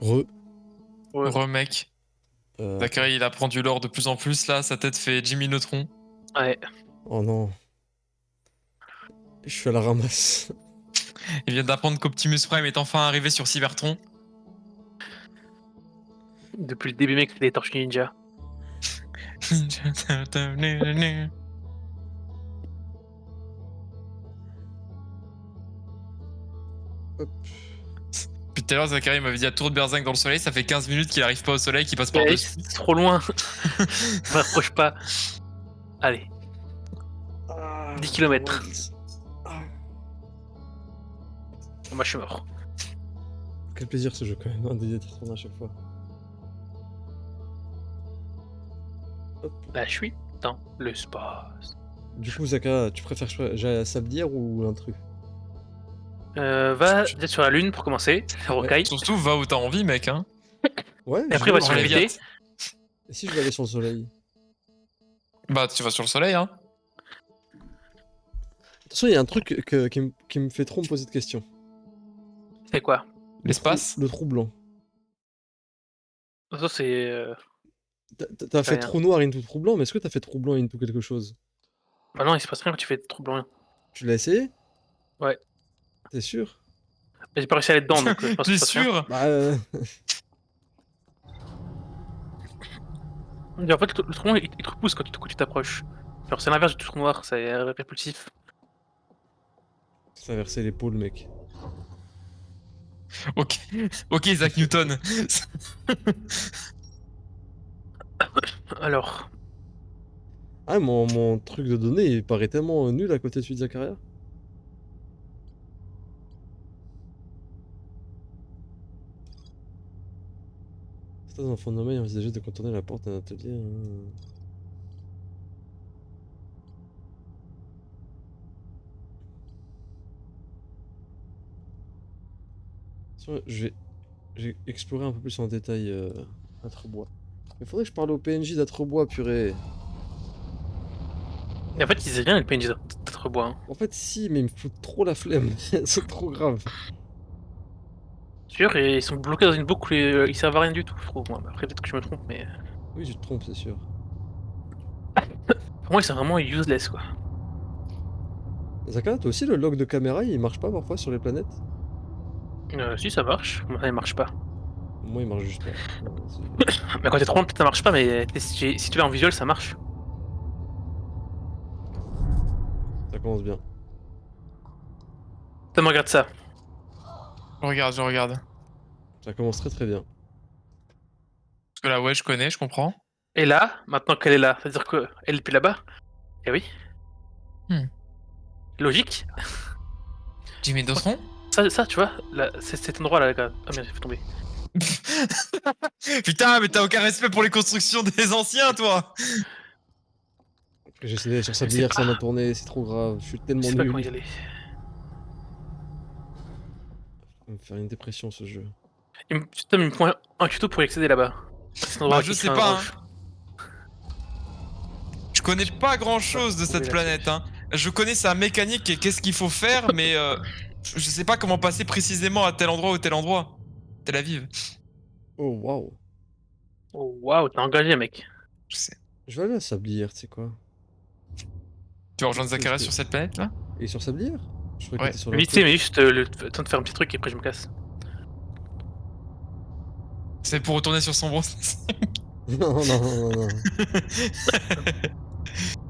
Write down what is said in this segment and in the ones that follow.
Ouais. Remec. Zachary, il apprend du lore de plus en plus là, sa tête fait Jimmy Neutron. Ouais. Oh non. Je suis à la ramasse. Il vient d'apprendre qu'Optimus Prime est enfin arrivé sur Cybertron. Depuis le début, mec, c'était des Tortues Ninja. Hop. Puis tout à l'heure, Zachary m'avait dit à tour de berzingue dans le soleil, ça fait 15 minutes qu'il arrive pas au soleil, qu'il passe par Ouais, dessus. c'est trop loin. Je m'approche pas. Allez, 10 km. Moi, je suis mort. Quel plaisir ce jeu quand même, un des retourner à chaque fois. Hop. Là, je suis dans l'espace. Du coup, Zaka, tu préfères Sablière ou l'intrus? Va peut-être sur la lune pour commencer, Rocaille. Surtout, va où t'as envie, mec. Hein. Ouais, Et après, va vais sur aller- l'invité. Et si je vais aller sur le soleil? Bah, tu vas sur le soleil, hein. Attention, il y a un truc qui me fait trop me poser de questions. C'est quoi? L'espace. Le trou blanc. Ça, c'est. T'as fait rien. trou noir into trou blanc, mais est-ce que t'as fait trou blanc into quelque chose? Bah non, il se passe rien quand tu fais trop blanc. Tu l'as essayé? Ouais. T'es sûr? Mais j'ai pas réussi à aller dedans, donc je pense que T'es ça se passe rien. sûr? Bah En fait, le trou blanc, il te repousse quand tu t'approches. Genre, c'est l'inverse du trou noir, c'est répulsif. Traverser l'épaule, mec. Ok, ok, Isaac Newton. Alors, Ah, mon truc de données, il paraît tellement nul à côté de celui de Zakaria. Certains enfants nommés envisageaient de contourner la porte d'un atelier. J'ai exploré un peu plus en détail Atrebois. Mais faudrait que je parle au PNJ d'Atrebois, purée. et en fait, ils disent rien, le PNJ d'être bois. Hein. En fait, si, mais il me fout trop la flemme. C'est trop grave. Sûr, et ils sont bloqués dans une boucle et ils servent à rien du tout, je trouve. Moi. Après, peut-être que je me trompe, mais Oui, tu te trompes, c'est sûr. pour moi, ils sont vraiment useless, quoi. Zaka, toi aussi, le log de caméra, il marche pas parfois sur les planètes? Si, ça marche. Moi, ça marche pas. Moi, il marche juste pas. Mais quand t'es trop loin, peut-être ça marche pas, mais si tu l'as en visuel, ça marche. Ça commence bien. Ça me regarde ça. Je regarde. Ça commence très très bien. Parce que là, ouais, je connais, je comprends. Et là, maintenant qu'elle est là, c'est-à-dire qu'elle est plus là-bas. Eh oui. Logique. Jimmy Neutron. Ça, tu vois, là, cet endroit-là, là, ah merde, j'ai fait tomber. Putain, mais t'as aucun respect pour les constructions des anciens, toi. J'ai essayé d'aller sur Sablière, ça m'a tourné, c'est trop grave. Je suis Je tellement sais pas comment y nul. aller. Ça va me faire une dépression ce jeu. Putain, mais il me faut un tuto pour y accéder là-bas. Cet endroit Bah, qui je sais craint pas. orange. Je connais pas grand chose de cette planète. Hein. Je connais sa mécanique et qu'est-ce qu'il faut faire, mais je sais pas comment passer précisément à tel endroit ou tel endroit. Tel Aviv. Oh waouh. Oh waouh, t'es engagé, mec. Je sais. Je vais aller à Sablière, tu sais quoi. Tu vas rejoindre Zachary sur cette planète là? Et sur Sablière? Je crois qu'il Ouais. était sur Vite fait, mais juste le temps de faire un petit truc et après je me casse. C'est pour retourner sur son bronze. Non, non, non, non, non.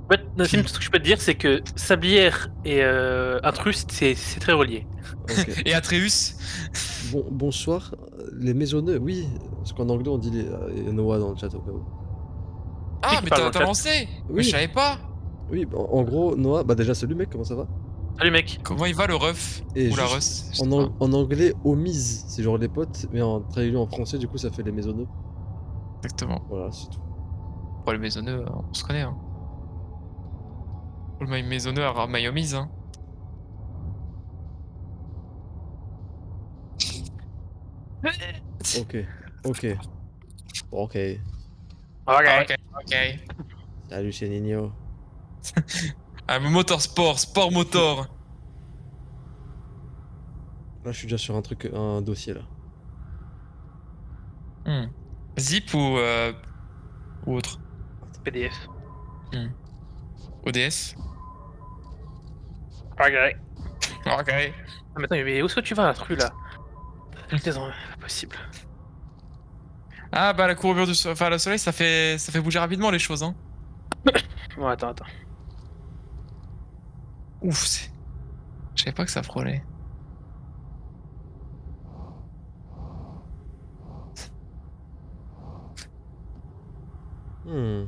En fait, Nassim, tout ce que je peux te dire, c'est que Sablière et Intrus, c'est très relié. Ok. Et Atreus? Bonsoir, les maisonneux, oui, parce qu'en anglais on dit les Noah dans le chat au cas où. Ah, qui mais parle dans t'as le chat lancé? Oui. Mais je savais pas. Oui, en gros, Noah, bah déjà salut mec, comment ça va? Salut, mec. Comment il va le ref? Et Ou la juste russ? Je sais pas. en anglais, omise, c'est genre les potes, mais en traduit en français, du coup ça fait les maisonneux. Exactement. Voilà, c'est tout. Pour les maisonneux, on se connaît. Hein. Pour le maisonneux à Mayomise. Hein. Ok, ok, ok. Ok. Ok. Salut, c'est Nino. Ah, motorsport, sport motor. Là, je suis déjà sur un dossier là. Zip ou autre? PDF. ODS? Ok. Ok. Ah, mais attends, mais où est-ce que tu vas, la truc là? Impossible. Ah bah la courbure du soleil, enfin le soleil ça fait bouger rapidement les choses hein. Bon, attends. Ouf, je savais pas que ça frôlait. Hmm.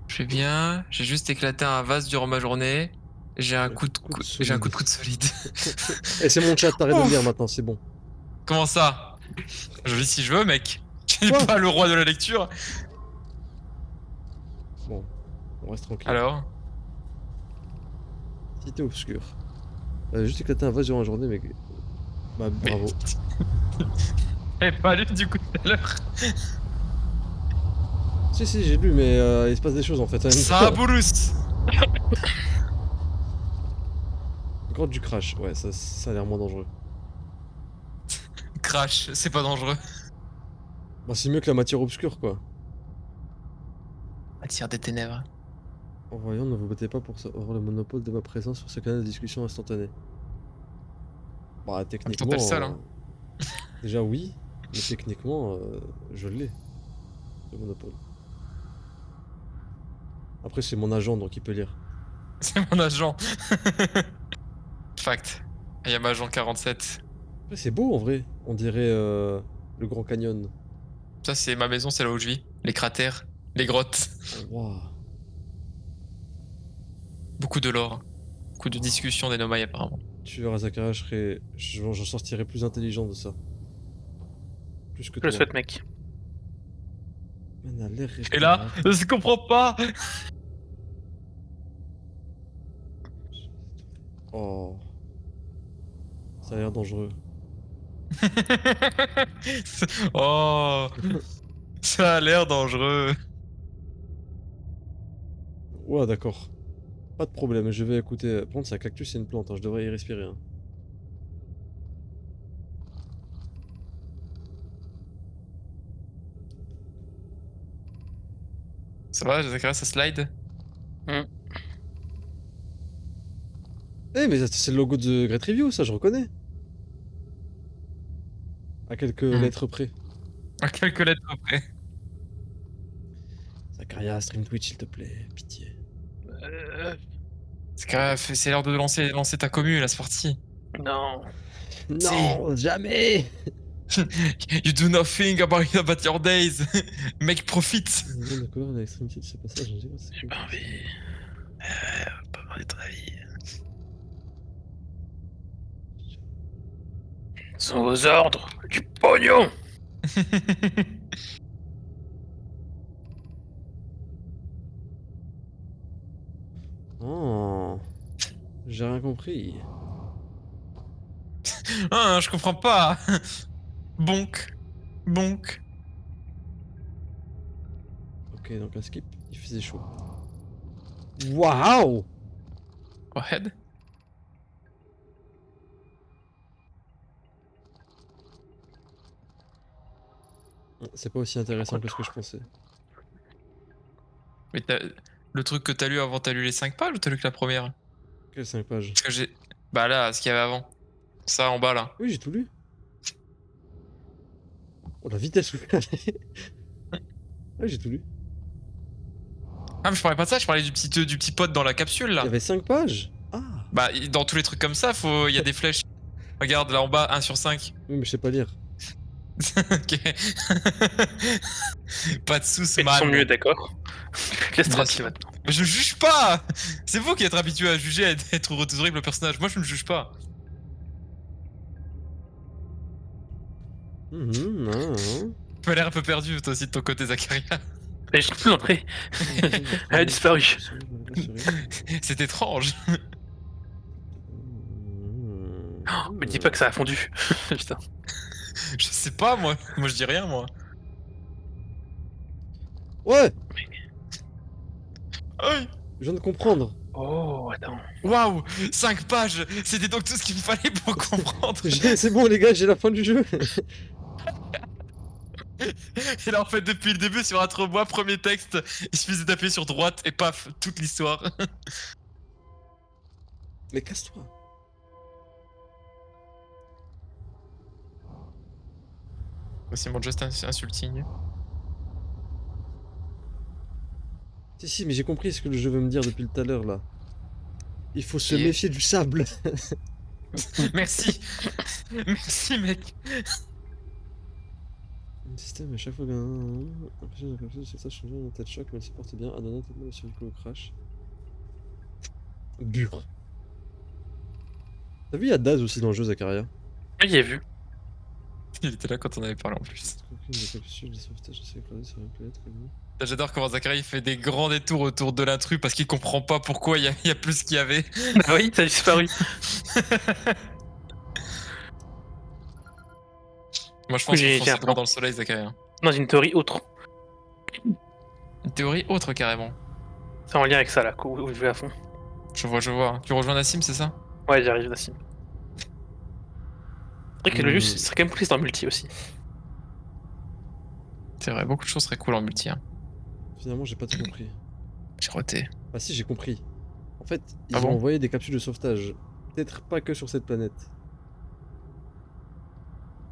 Je vais bien, j'ai juste éclaté un vase durant ma journée. J'ai un coup de coude solide. Et c'est mon chat, t'arrêtes de me Ouf. lire maintenant, c'est bon. Comment ça? Je lis si je veux mec. Tu n'es Quoi? pas le roi de la lecture. Bon, on reste tranquille. Alors? Cité obscure. Juste éclaté un vase durant la journée, mais... Bah, bravo. J'avais pas lu du coup tout à l'heure. Si, j'ai lu, mais il se passe des choses en fait. en même temps. Saboulous. Grotte du crash, ouais, ça a l'air moins dangereux. Crash, c'est pas dangereux. Bah, c'est mieux que la matière obscure, quoi. Attire des ténèbres. En voyant, ne vous battez pas pour avoir le monopole de ma présence sur ce canal de discussion instantanée. Bah, techniquement... t'es le seul, hein. Déjà, oui, mais techniquement, je l'ai, le monopole. Après, c'est mon agent, donc il peut lire. C'est mon agent. Fact. Il y a ma agent 47. Après, c'est beau, en vrai. On dirait le Grand Canyon. Ça c'est ma maison, c'est là où je vis. Les cratères, les grottes. Oh, waouh. Beaucoup de lore. Beaucoup de discussions des Nomai apparemment. Tu verras, Zakaria, j'en sortirai plus intelligent de ça. Plus que Je toi. le souhaite, mec. Man, à l'air Et là, respirable. je comprends pas. Oh. Ça a l'air dangereux. Oh, ça a l'air dangereux. Ouais, d'accord. Pas de problème, je vais écouter. Par contre, c'est un cactus, c'est une plante, hein, je devrais y respirer. Hein. Ça va, Zachary, ça slide? Eh, mais c'est le logo de Great Review, ça, je reconnais. À quelques lettres près. À quelques lettres près. Zakaria, stream Twitch, s'il te plaît, pitié. C'est l'heure de lancer ta commu, là, c'est parti. Non. Non, jamais. You do nothing about your days. Make profit. D'accord, à l'extrémité de ce passage, je sais pas, c'est J'ai pas envie. Pas parler de ton avis. Sont aux ordres du pognon. Oh. J'ai rien compris. Ah, je comprends pas. Bonk. Ok, donc un skip, il faisait chaud. Waouh. Go ahead. C'est pas aussi intéressant que ce que je pensais. Mais le truc que t'as lu avant, t'as lu les 5 pages ou t'as lu que la première? Quelles 5 pages? Parce que j'ai... Bah là, ce qu'il y avait avant. Ça en bas là. Oui, j'ai tout lu. Oh, la vitesse où elle allait. Ouais, j'ai tout lu. Ah mais je parlais pas de ça, je parlais du petit pote dans la capsule là. Il y avait 5 pages. Ah. Bah dans tous les trucs comme ça, il y a des flèches. Regarde là en bas, 1 sur 5. Oui, mais je sais pas lire. Ok. Pas de sous, Ils man. sont mieux, d'accord. Laisse Bien tranquille sûr. maintenant. Mais je juge pas. C'est vous qui êtes habitué à juger, à être horrible le personnage. Moi je ne juge pas. Non. Tu m'as l'air un peu perdu toi aussi de ton côté, Zacharia. Mais je trouve plus l'entrée. Elle a disparu. C'est étrange. Oh, me dis pas que ça a fondu. Putain. Je sais pas moi. Moi je dis rien moi. Ouais. Aïe. Je viens de comprendre. Oh, attends. Waouh, 5 pages. C'était donc tout ce qu'il me fallait pour comprendre. C'est bon les gars, j'ai la fin du jeu. Et là, en fait, depuis le début, sur Introbois, premier texte, il suffisait d'appuyer sur droite et paf, toute l'histoire. Mais casse-toi. C'est mon just insulting. Si, mais j'ai compris ce que le jeu veut me dire depuis tout à l'heure là. Il faut se Et- méfier du sable. Merci. Merci, mec. Un système à chaque fois qu'un. C'est ça, changer une tête choc, mais elle se porte bien. Adana, t'es mal sur le crash. Bure. T'as vu, il y a Daz aussi dans le jeu, Zakaria. Oui, j'ai vu. Il était là quand on avait parlé en plus. J'adore comment Zachary fait des grands détours autour de l'intrus parce qu'il comprend pas pourquoi il y a plus qu'il y avait. Ah oui, ça a disparu. Moi je pense J'ai qu'il faut un foncer droit dans le soleil, Zachary. Dans une théorie autre. Une théorie autre carrément. C'est en lien avec ça là, où je vais à fond. Je vois. Tu rejoins Nassim, c'est ça? Ouais, j'arrive, Nassim. C'est vrai que le jeu serait quand même plus dans le multi aussi. C'est vrai, beaucoup de choses seraient cool en multi. Hein. Finalement, j'ai pas tout compris. J'ai roté. Ah si, j'ai compris. En fait, ils Ah ont bon envoyé des capsules de sauvetage. Peut-être pas que sur cette planète.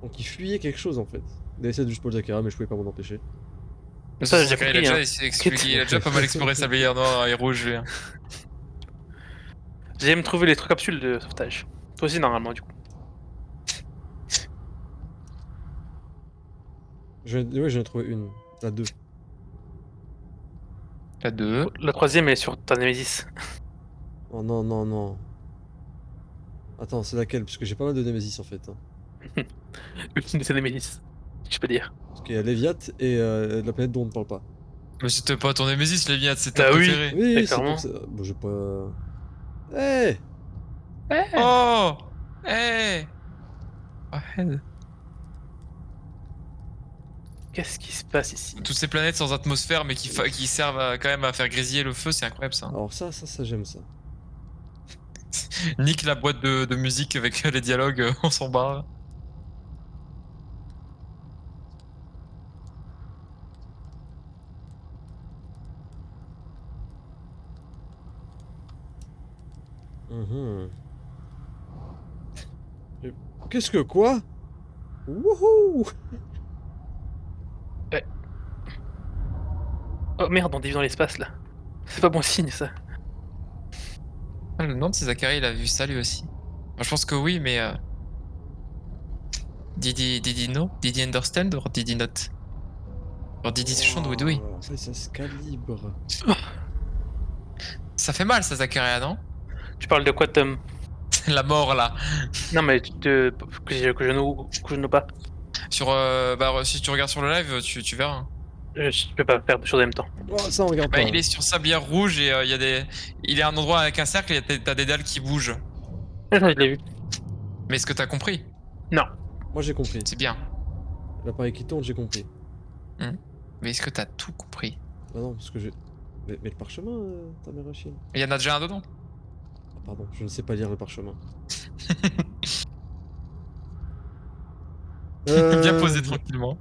Donc ils fuyaient quelque chose en fait. Il a essayé de juste Paul Zakara, mais je pouvais pas m'en empêcher. Mais Ça, ça, j'ai Zachary, compris, il a hein. déjà expliqué, il a déjà pas mal exploré sablière noire et rouge. Lui, hein. J'ai même trouvé les 3 capsules de sauvetage. Toi aussi, normalement, du coup. Ouais, j'en ai trouvé une. La deux. La 2. La 3ème est sur ta Nemesis. Oh non, non, non. Attends, c'est laquelle? Parce que j'ai pas mal de Nemesis en fait. Hein. Ultime de sa Nemesis. Je peux dire. Parce qu'il y a Léviat et la planète dont on ne parle pas. Mais c'était pas ton Nemesis, Léviat, c'est ta Bah oui. préférée. Oui, c'est clairement. pour ça. Bon, j'ai pas. Eh Oh hey Ahead. Qu'est-ce qui se passe ici? Toutes ces planètes sans atmosphère mais qui servent quand même à faire grésiller le feu, c'est incroyable ça. Alors ça, j'aime ça. Nique la boîte de musique avec les dialogues, on s'en barre. Mhm. Et- Qu'est-ce que quoi? Wouhou! Oh merde, on dévie dans l'espace là. C'est pas bon signe ça. Ah, je me demande si Zachary il a vu ça lui aussi. Moi, je pense que oui, mais. Did he know? Did he understand or did he not? Or did he show with oui? Oh, ça se calibre. Ça fait mal ça, Zachary, non? Tu parles de quoi, Tom? La mort là. Non, mais que je ne pas. Sur, si tu regardes sur le live, tu verras. Hein. Je peux pas faire deux choses en même temps. Oh, ça on regarde Bah, pas. il est sur sablière rouge et il y a des. Il est à un endroit avec un cercle et t'as des dalles qui bougent. Ah, je l'ai vu. Mais est-ce que t'as compris? Non. Moi j'ai compris. C'est bien. L'appareil qui tourne, j'ai compris. Mais est-ce que t'as tout compris? Bah non, parce que j'ai. Mais le parchemin, ta mère à chienne. Il y en a déjà un dedans. Ah, pardon, je ne sais pas lire le parchemin. Bien posé tranquillement.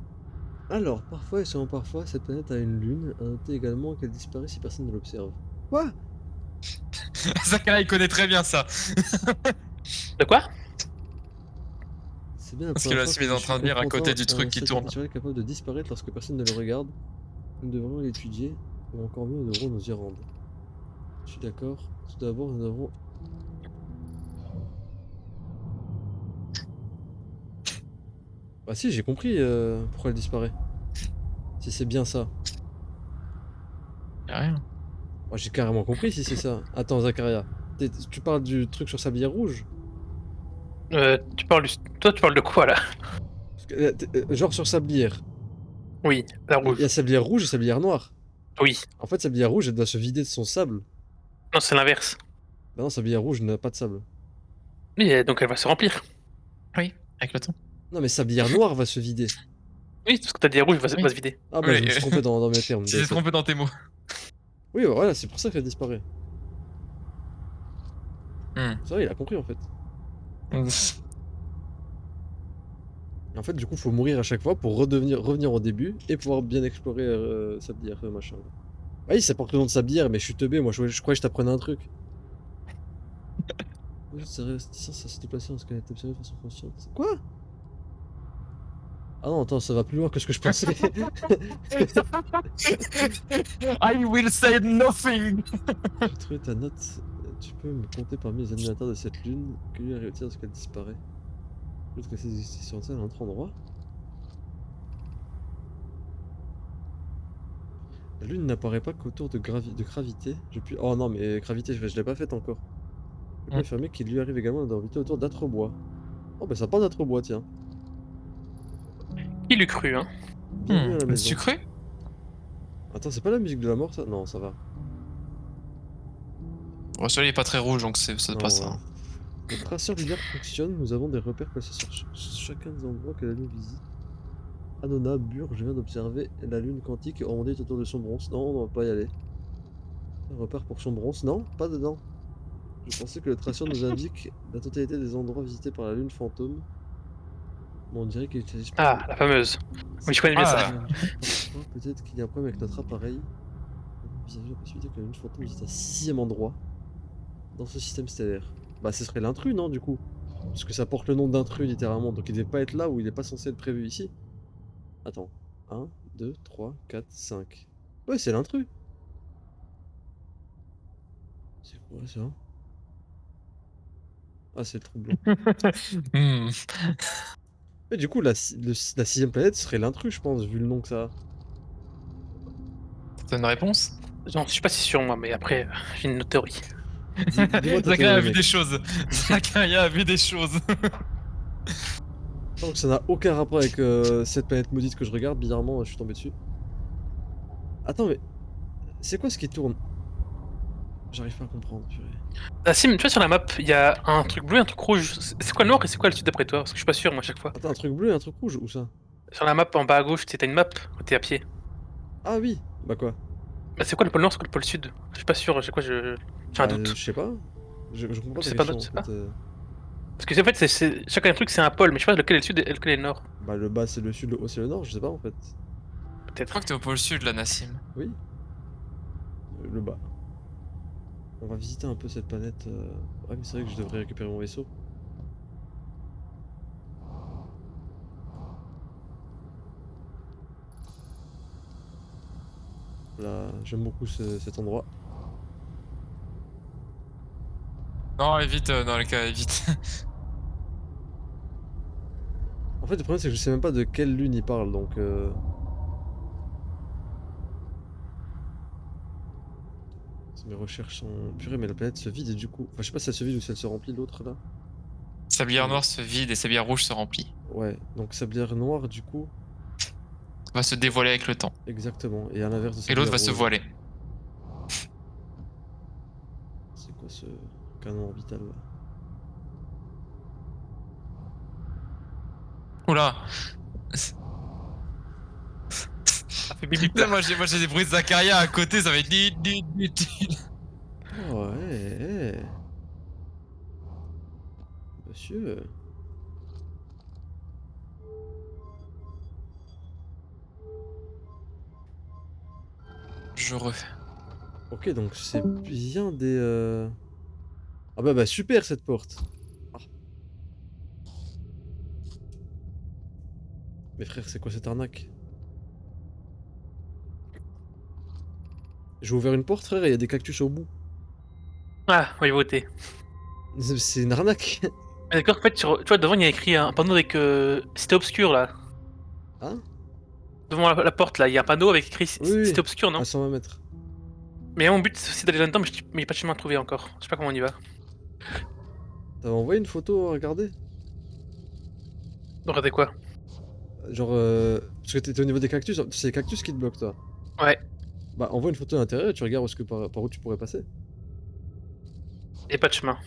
Alors, parfois et seulement parfois, cette planète a une lune. À noter également qu'elle disparaît si personne ne l'observe. Quoi? Zachary il connaît très bien ça. De quoi? C'est bien la Parce première que là, fois celui est en je train de lire à suis côté du confrontant truc à un qui statut tourne. naturel capable de disparaître lorsque personne ne le regarde. Nous devrions l'étudier, ou encore mieux, nous devrons nous y rendre. Je suis d'accord. Tout d'abord, nous avons... Bah si, j'ai compris pourquoi elle disparaît. Si c'est bien ça. Y'a rien. Moi j'ai carrément compris si c'est ça. Attends, Zakaria. Tu parles du truc sur sablière rouge? Toi, tu parles de quoi là? Parce que, genre sur sablière. Oui, la Il rouge. y a sablière rouge et sablière noire. Oui. En fait, sablière rouge, elle doit se vider de son sable. Non, c'est l'inverse. Bah non, sablière rouge n'a pas de sable. Oui, donc elle va se remplir. Oui, avec le temps. Non, mais sablière noire va se vider. Oui, parce que t'as dit rouge va Oui. va se vider. Ah bah Oui, je me suis trompé dans mes termes. Tu t'es trompé dans tes mots. Oui, voilà, c'est pour ça qu'elle disparaît. C'est vrai, il a compris en fait. Et en fait, du coup, faut mourir à chaque fois pour revenir au début et pouvoir bien explorer Sablière, machin. Ah oui, ça porte le nom de Sablière, mais je suis teubé, moi je croyais que je t'apprenais un truc. Oui, c'est réinvestissant, ça s'est déplacé en scanner observé de façon consciente. Quoi? Ah non, attends, ça va plus loin que ce que je pensais. I will say nothing. J'ai trouvé ta note. Tu peux me compter parmi les animateurs de cette lune. Que lui arrive-t-il lorsqu'elle disparaît? L'autre que ces existences à un autre endroit? La lune n'apparaît pas qu'autour de gravité. Oh non, mais gravité, je l'ai pas faite encore. Je peux affirmer qu'il lui arrive également d'orbiter autour d'Atrebois. Oh bah ça parle d'Atrebois, tiens. Qui l'eût cru, hein? Bienvenue à la maison. Sucré? Attends, c'est pas la musique de la mort ça? Non, ça va. Bon, celui-là il est pas très rouge donc c'est Non, pas ça. ouais. Hein. Le traceur lunaire fonctionne, nous avons des repères placés sur chacun des endroits que la lune visite. Anona, Bure, je viens d'observer la lune quantique ondée autour de son bronze. Non, on va pas y aller. Un repère pour son bronze? Non, pas dedans. Je pensais que le traceur nous indique la totalité des endroits visités par la lune fantôme. Bon, on dirait qu'il utilise pas. Ah, la fameuse. Oui, je connais bien ça. Peut-être qu'il y a un problème avec notre appareil. Envisager la possibilité que la lune fantôme visite un 6ème endroit dans ce système stellaire. Bah, ce serait l'intrus, non, du coup? Parce que ça porte le nom d'intrus, littéralement. Donc il devait pas être là ou il est pas censé être prévu ici. Attends. 1, 2, 3, 4, 5. Ouais, c'est l'intrus. C'est quoi ça? Ah, c'est le trou blanc. Et du coup, la 6ème planète serait l'intrus, je pense, vu le nom que ça a. T'as une réponse? J'en suis pas si sûr, moi, mais après, j'ai une autre théorie. Dis-moi ta Zacharia a théorie, vu mec. des choses. Zacharia a vu des choses. Donc ça n'a aucun rapport avec cette planète maudite que je regarde, bizarrement, je suis tombé dessus. Attends, mais c'est quoi ce qui tourne? J'arrive pas à comprendre, purée. Ah, Sim, tu vois, sur la map, il y a un truc bleu et un truc rouge. C'est quoi le nord et c'est quoi le sud d'après toi? Parce que je suis pas sûr, moi, à chaque fois. Attends, un truc bleu et un truc rouge, où ça? Sur la map, en bas à gauche, t'as une map où t'es à pied. Ah oui, bah quoi? Bah, c'est quoi le pôle nord, c'est quoi le pôle sud? Je suis pas sûr, à chaque fois, j'ai un Bah, doute. je sais pas. Je comprends pas Je ta sais pas, question, je sais en fait. Parce que en fait, chacun des trucs, c'est un pôle, mais je sais pas lequel est le sud et lequel est le nord. Bah le bas c'est le sud, le haut c'est le nord, je sais pas en fait. Je Peut-être. crois que t'es au pôle sud là, Nassim. Oui. Le bas. On va visiter un peu cette planète. Ouais, mais c'est vrai que je devrais récupérer mon vaisseau. Là, j'aime beaucoup cet endroit. Non, évite, dans les cas, évite. En fait, le problème c'est que je sais même pas de quelle lune il parle, donc mes recherches sont... Purée, mais la planète se vide et du coup... Enfin, je sais pas si elle se vide ou si elle se remplit, l'autre là. Sablière noire se vide et sablière rouge se remplit. Ouais, donc sablière noire du coup... Va se dévoiler avec le temps. Exactement, et à l'inverse de Et l'autre sablière va se rouge. voiler. C'est quoi ce canon orbital là? Oula. Ça fait bip bip là. Moi j'ai des bruits de Zacharia à côté, ça va être dit. Oh ouais, monsieur... Je re... Ok, donc c'est bien des... Ah bah super cette porte. Ah. Mais frère, c'est quoi cette arnaque? J'ai ouvert une porte frère et il y a des cactus au bout. Ah, on va y voter. C'est une arnaque. Mais d'accord, en fait, tu vois, devant, il y a écrit un panneau avec Cité Obscure là. Hein? Devant la porte là, il y a un panneau avec écrit Oui, oui. Cité Obscure, non? À 120 mètres. Mais mon but, c'est d'aller là-dedans, mais il n'y a pas de chemin à trouver encore. Je sais pas comment on y va. T'avais envoyé une photo à regarder? Regardez quoi? Genre... Parce que t'étais au niveau des cactus, c'est les cactus qui te bloquent toi. Ouais, Bah envoie une photo à l'intérieur et tu regardes par où tu pourrais passer. et pas de chemin.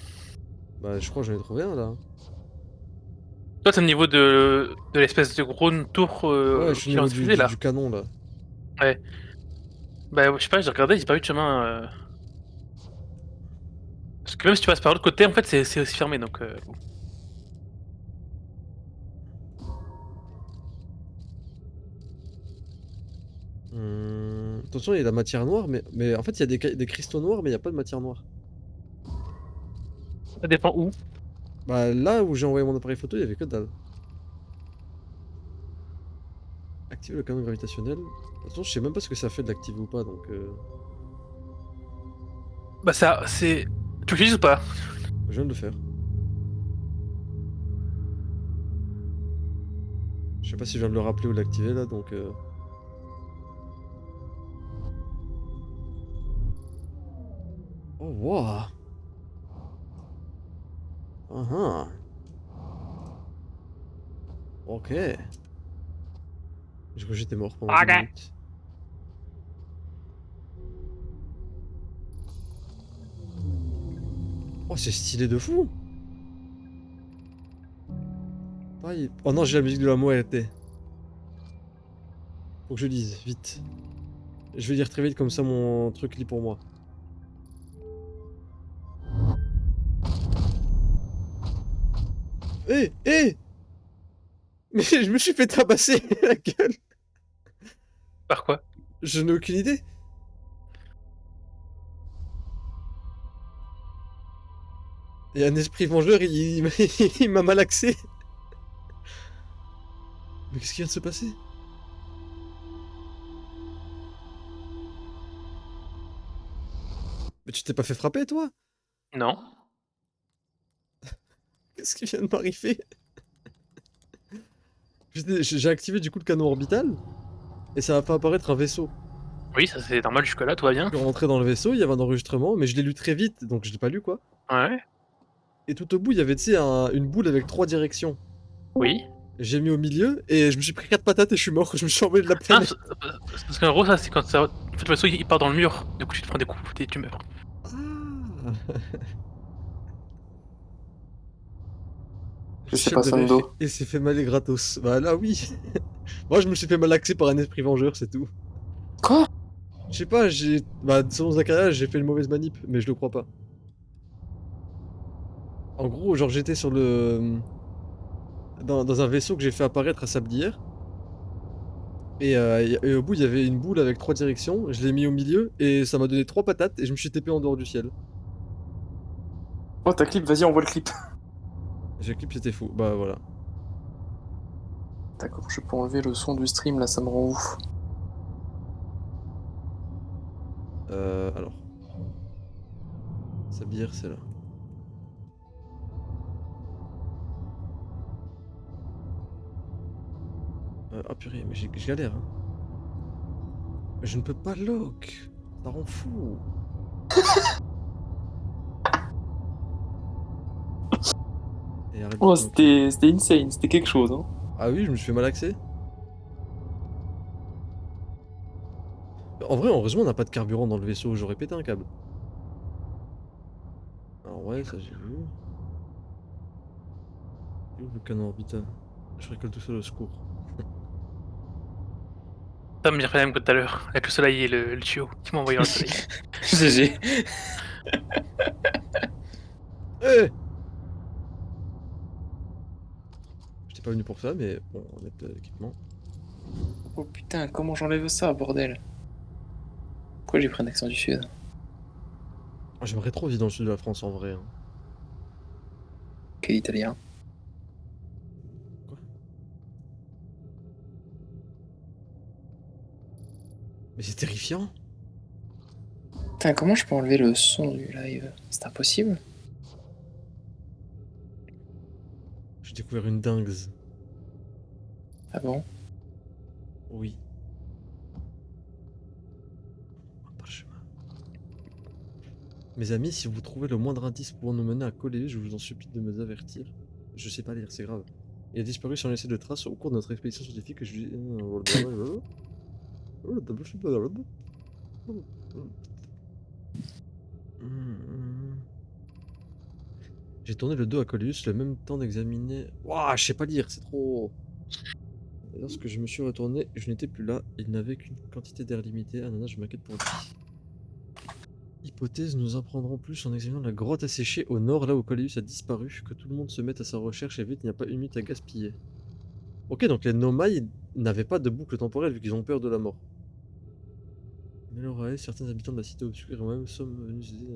Bah je crois que j'en ai trouvé un là. Toi, t'es au niveau de l'espèce de gros tour Ouais, je suis qui au est niveau infusé là. du canon là. Ouais. Bah, je sais pas, j'ai regardé, j'ai pas eu de chemin. Parce que même si tu passes par l'autre côté, en fait, c'est aussi fermé, donc bon. Attention, il y a de la matière noire, mais en fait, il y a des cristaux noirs, mais il n'y a pas de matière noire. Ça dépend où. Bah, là où j'ai envoyé mon appareil photo, il y avait que dalle. Activer le canon gravitationnel. Attention, je sais même pas ce que ça fait de l'activer ou pas, donc Bah ça, c'est... Tu l'utilises ou pas? je viens de le faire. Je sais pas si je viens de le rappeler ou de l'activer là, donc Oh, wow. Ah, ok. Je crois que j'étais mort pendant 10 Ok. minutes. Oh, c'est stylé de fou. Oh non, j'ai la musique de la muerte. Faut que je lise, vite. Je vais lire très vite, comme ça mon truc lit pour moi. Hé, hé. Mais je me suis fait tabasser la gueule. Par quoi? Je n'ai aucune idée. Et un esprit vengeur, il m'a malaxé. Mais qu'est-ce qui vient de se passer? Mais tu t'es pas fait frapper, toi? Non. Qu'est-ce qui vient de m'arriver? J'ai activé du coup le canon orbital et ça a fait apparaître un vaisseau. Oui, ça c'est normal jusque-là, tout va bien. Je suis rentré dans le vaisseau, il y avait un enregistrement, mais je l'ai lu très vite, donc je l'ai pas lu quoi. Ouais. Et tout au bout, il y avait, tu sais, une boule avec 3 directions. Oui. J'ai mis au milieu et je me suis pris 4 patates et je suis mort. Je me suis envolé de la Ah, planète. parce qu'en gros, ça c'est quand ça... En fait, le vaisseau il part dans le mur, du coup tu te prends des coups et tu meurs. Ah. Je sais Chef pas, de rire, Sando. il s'est fait mal et gratos. Bah là, oui. Moi, je me suis fait malaxer par un esprit vengeur, c'est tout. Quoi? Je sais pas, Bah, selon Zakaria, j'ai fait une mauvaise manip, mais je le crois pas. En gros, genre, j'étais sur le... Dans un vaisseau que j'ai fait apparaître à Sablière. Et au bout, il y avait une boule avec 3 directions. Je l'ai mis au milieu et ça m'a donné 3 patates et je me suis TP en dehors du ciel. Oh, ta clip, vas-y, envoie le clip. J'ai clip, c'était fou. Bah voilà. D'accord, je peux enlever le son du stream, là, ça me rend ouf. Alors. Sablière, c'est là. Ah purée, mais je galère. Hein. Mais je ne peux pas lock. Ça rend fou. Et arrête de Oh, planter. c'était insane, c'était quelque chose, hein. Ah oui, je me suis fait malaxer. En vrai, heureusement, on n'a pas de carburant dans le vaisseau. J'aurais pété un câble. Alors ouais, ça j'ai vu. Et où le canon orbital? Je récolte tout ça au secours. Ça me dirait même que tout à l'heure, avec le soleil et le tuyau qui m'a envoyé dans le soleil. GG. Eh! J'étais pas venu pour ça, mais bon, on a peut-être l'équipement. Oh putain, comment j'enlève ça, bordel? Pourquoi j'ai pris un accent du sud? Ah, j'aimerais trop vivre dans le sud de la France en vrai. Hein. Quel italien? Quoi? Mais c'est terrifiant! Putain, comment je peux enlever le son du live? C'est impossible? J'ai découvert une dingue. Ah bon? Oui. Par le chemin. Mes amis, si vous trouvez le moindre indice pouvant nous mener à Coléus, je vous en supplie de me avertir. Je sais pas lire, c'est grave. Il a disparu sans laisser de traces au cours de notre expédition scientifique que je lui... J'ai tourné le dos à Coléus, le même temps d'examiner... Ouah, je sais pas lire, c'est trop... Lorsque je me suis retourné, je n'étais plus là. Il n'avait qu'une quantité d'air limitée. Ah non, non, je m'inquiète pour lui. hypothèse, nous apprendrons plus en examinant la grotte asséchée au nord, là où Coléus a disparu. Que tout le monde se mette à sa recherche et vite, il n'y a pas une minute à gaspiller. Ok, donc les Nomai n'avaient pas de boucle temporelle vu qu'ils ont peur de la mort. Melorae, certains habitants de la cité obscure et moi-même sommes venus aider.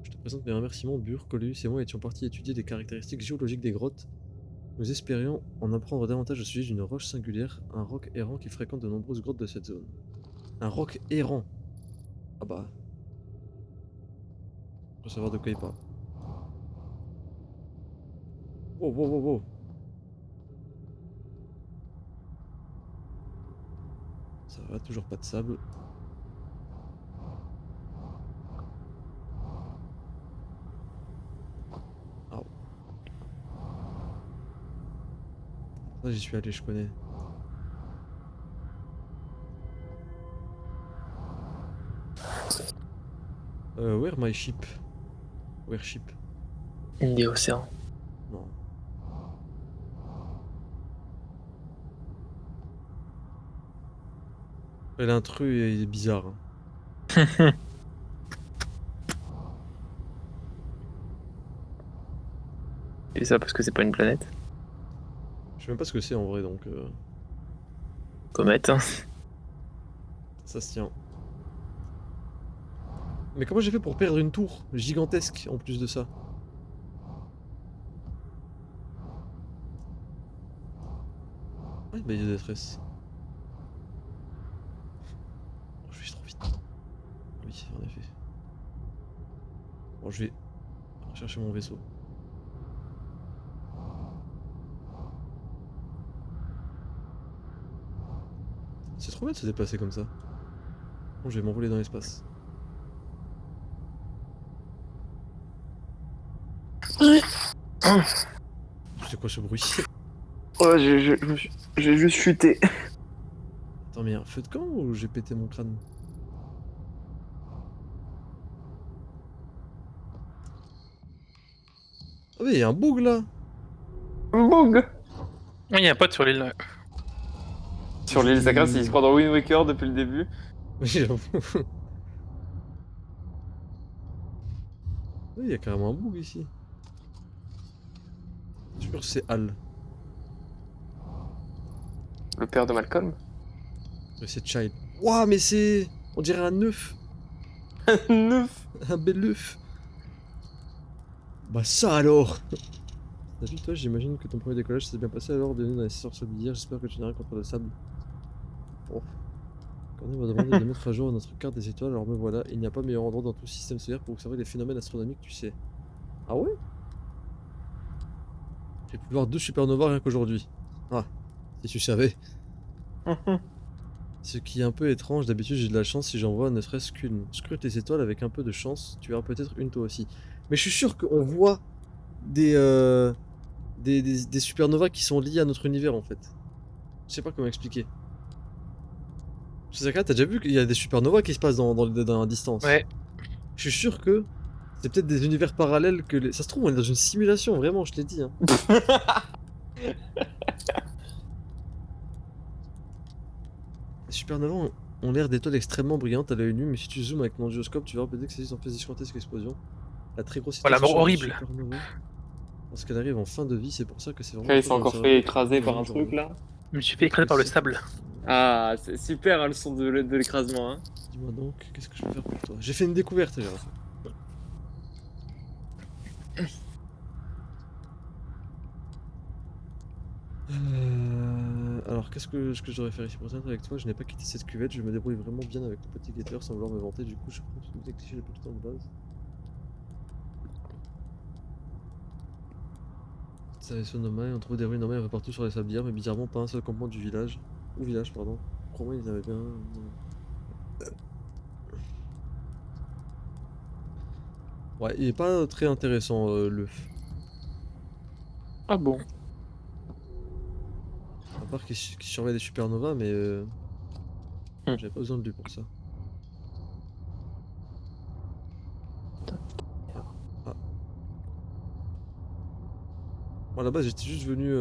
Je te présente mes remerciements, Bur, Coléus et moi étions partis étudier les caractéristiques géologiques des grottes. Nous espérions en apprendre davantage au sujet d'une roche singulière, un roc errant qui fréquente de nombreuses grottes de cette zone. Un roc errant. Ah bah. Faut savoir de quoi il parle. Wow, wow, wow, wow. Ça va, toujours pas de sable. Ah. Ça, j'y suis allé, je connais. Where my ship? Where ship? Indie Océan. Non. L'intrus est bizarre. Hein. Et ça parce que c'est pas une planète. Je sais même pas ce que c'est en vrai, donc Comète. Hein. ça se tient. Mais comment j'ai fait pour perdre une tour gigantesque en plus de ça? Ouais, bah il y a des détresse. Oh, je vais trop vite. Oui, en effet. Bon, je vais chercher mon vaisseau. C'est trop bien de se déplacer comme ça. Bon, je vais m'envoler dans l'espace. C'est quoi ce bruit? Oh, j'ai juste chuté. Attends, mais un feu de camp ou j'ai pété mon crâne? Ah mais il y a un bug là! Bug. Oui, il y a un pote sur l'île. Sur l'île Sakra, il se croit dans Wind Waker depuis le début. Oui, j'avoue. Oui, il y a carrément un bug ici. Je suis sûr que c'est Al. Le père de Malcolm. Oui, c'est Child. Ouah, mais c'est. On dirait un œuf! Neuf. Un bel œuf! Bah, ça alors! Salut, toi, j'imagine que ton premier décollage s'est bien passé alors, bienvenue dans les sorcières d'hier, j'espère que tu n'as rien contre le sable. Oh. Cornet m'a demandé de mettre à jour notre carte des étoiles, alors me voilà, il n'y a pas meilleur endroit dans tout le système solaire pour observer les phénomènes astronomiques, tu sais. Ah ouais? J'ai pu voir 2 supernovas rien qu'aujourd'hui. Ah, si tu savais. Ce qui est un peu étrange, d'habitude j'ai de la chance si j'en vois ne serait-ce qu'une. Scrute les étoiles avec un peu de chance, tu verras peut-être une toi aussi. Mais je suis sûr qu'on voit des supernovas qui sont liés à notre univers en fait. Je sais pas comment expliquer. Sakura, t'as déjà vu qu'il y a des supernovas qui se passent dans la distance? Ouais. Je suis sûr que c'est peut-être des univers parallèles que les... Ça se trouve, on est dans une simulation, vraiment, je l'ai dit. Hein. Les supernovas ont l'air d'étoiles extrêmement brillantes à l'œil nu, mais si tu zoomes avec mon gyroscope, tu verras peut-être que c'est en fait des gigantesques explosions. La très grosse Voilà, situation mort des horrible. supernovas, parce qu'elle arrive en fin de vie, c'est pour ça que c'est vraiment... Quand il s'est cool encore d'observer fait écraser par un genre, truc là. Je me suis fait écraser par le sable. Ah, c'est super hein, le son de l'écrasement. Hein. Dis-moi donc, qu'est-ce que je peux faire pour toi? J'ai fait une découverte, j'ai alors qu'est-ce que je devrais faire ici pour être avec toi? Je n'ai pas quitté cette cuvette, je me débrouille vraiment bien avec le petit guetteur sans vouloir me vanter, du coup je prends toutes les clichés depuis le temps de base. Ça vaisseau Nomai, on trouve des ruines Nomai un peu partout sur les sablières, mais bizarrement pas un seul campement du village. Ou village, pardon. Crois-moi, ils avaient bien... Ouais, il est pas très intéressant l'œuf. Ah bon. À part qu'il surveille des supernovas, mais j'avais pas besoin de lui pour ça. Ah. Bon, à la base, j'étais juste venu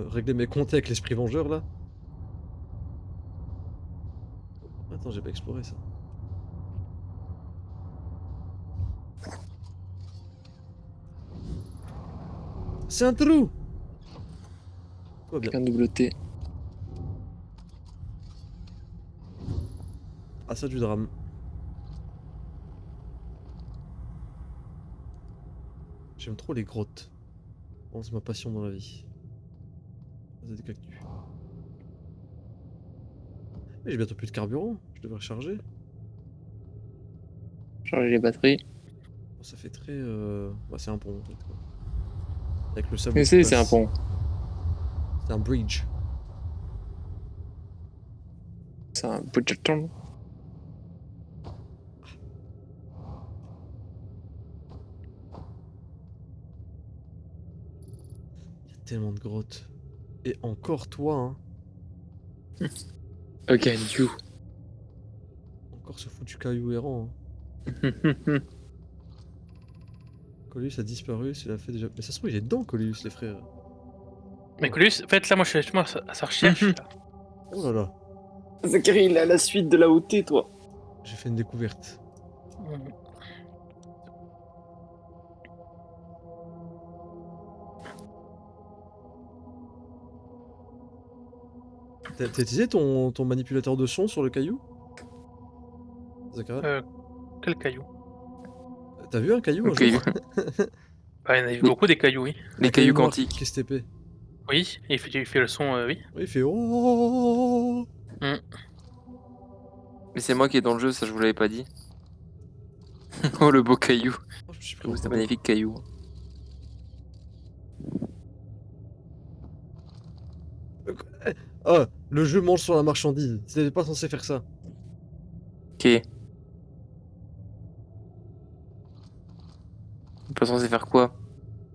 régler mes comptes avec l'esprit vengeur là. Attends, j'ai pas exploré ça. C'est un trou. Tout va bien. Avec un double T. Ah, ça du drame. J'aime trop les grottes. Bon, c'est ma passion dans la vie. C'est des cactus. Mais j'ai bientôt plus de carburant. Je devrais recharger. Changer les batteries. Bon, ça fait très... Bah, c'est un pont en fait. Quoi. Avec le sable Mais qui c'est un passe. pont. C'est un bridge. C'est un Bridgerton. Il y a tellement de grottes. Et encore toi, hein. Again, you. Encore ce foutu caillou errant. Hein. Coléus a disparu, c'est la fait déjà. Mais ça se trouve, il est dedans, Coléus, les frères. Mais Colus, en fait, là, moi, je suis justement à sa recherche. là. Oh là là, Zachary, il est à la suite de la OT, toi. j'ai fait une découverte. Mhm. T'as utilisé ton manipulateur de son sur le caillou Zachary Quel caillou? T'as vu un caillou un Ok, jour Bah, il y en a eu Oui. beaucoup des cailloux, oui. les Un cailloux noir quantiques. qui se TP. Oui, il fait le son, oui. Oui, il fait oh. Mais c'est moi qui est dans le jeu, ça je vous l'avais pas dit. Oh le beau caillou. Oh, je me suis pris en C'est un photo. magnifique caillou. Ah, le jeu mange sur la marchandise. C'était pas censé faire ça. Ok. On est pas censé faire quoi?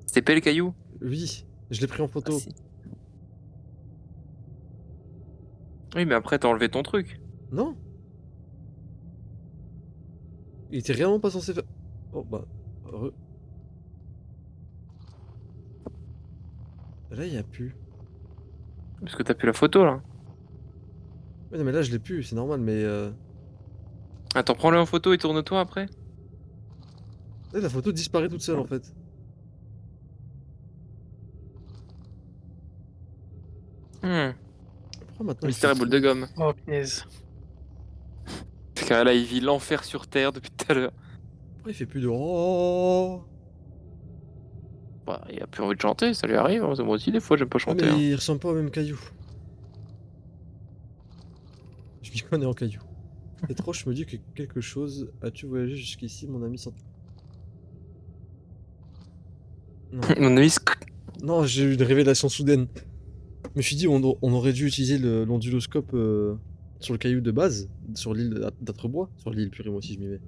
C'était pas le caillou? Oui, je l'ai pris en Ah, photo. si. Oui, mais après t'as enlevé ton truc. Non. Il était réellement pas censé faire. Oh bah. Heureux. Là, il y a plus. Parce que t'as plus la photo là. Ouais, non, mais là, je l'ai plus, c'est normal, mais. Attends, prends-le en photo et tourne-toi après. Là, la photo disparaît toute seule en fait. Pourquoi maintenant il Mystère fait et boule de gomme. Oh, punaise. Car là il vit l'enfer sur terre depuis tout à l'heure. Pourquoi il fait plus de oh? Bah, il a plus envie de chanter, ça lui arrive. Hein. Moi aussi, des fois, j'aime pas Ah, chanter. mais Hein. il ressemble pas au même caillou. Je m'y connais en caillou. C'est trop, je me dis que quelque chose. As-tu voyagé jusqu'ici, mon ami sans. Non. Mon ami, Non, j'ai eu une révélation soudaine. Je me suis dit, on aurait dû utiliser l'onduloscope sur le caillou de base, sur l'île d'Atrebois. Sur l'île, purée, moi aussi je m'y mets.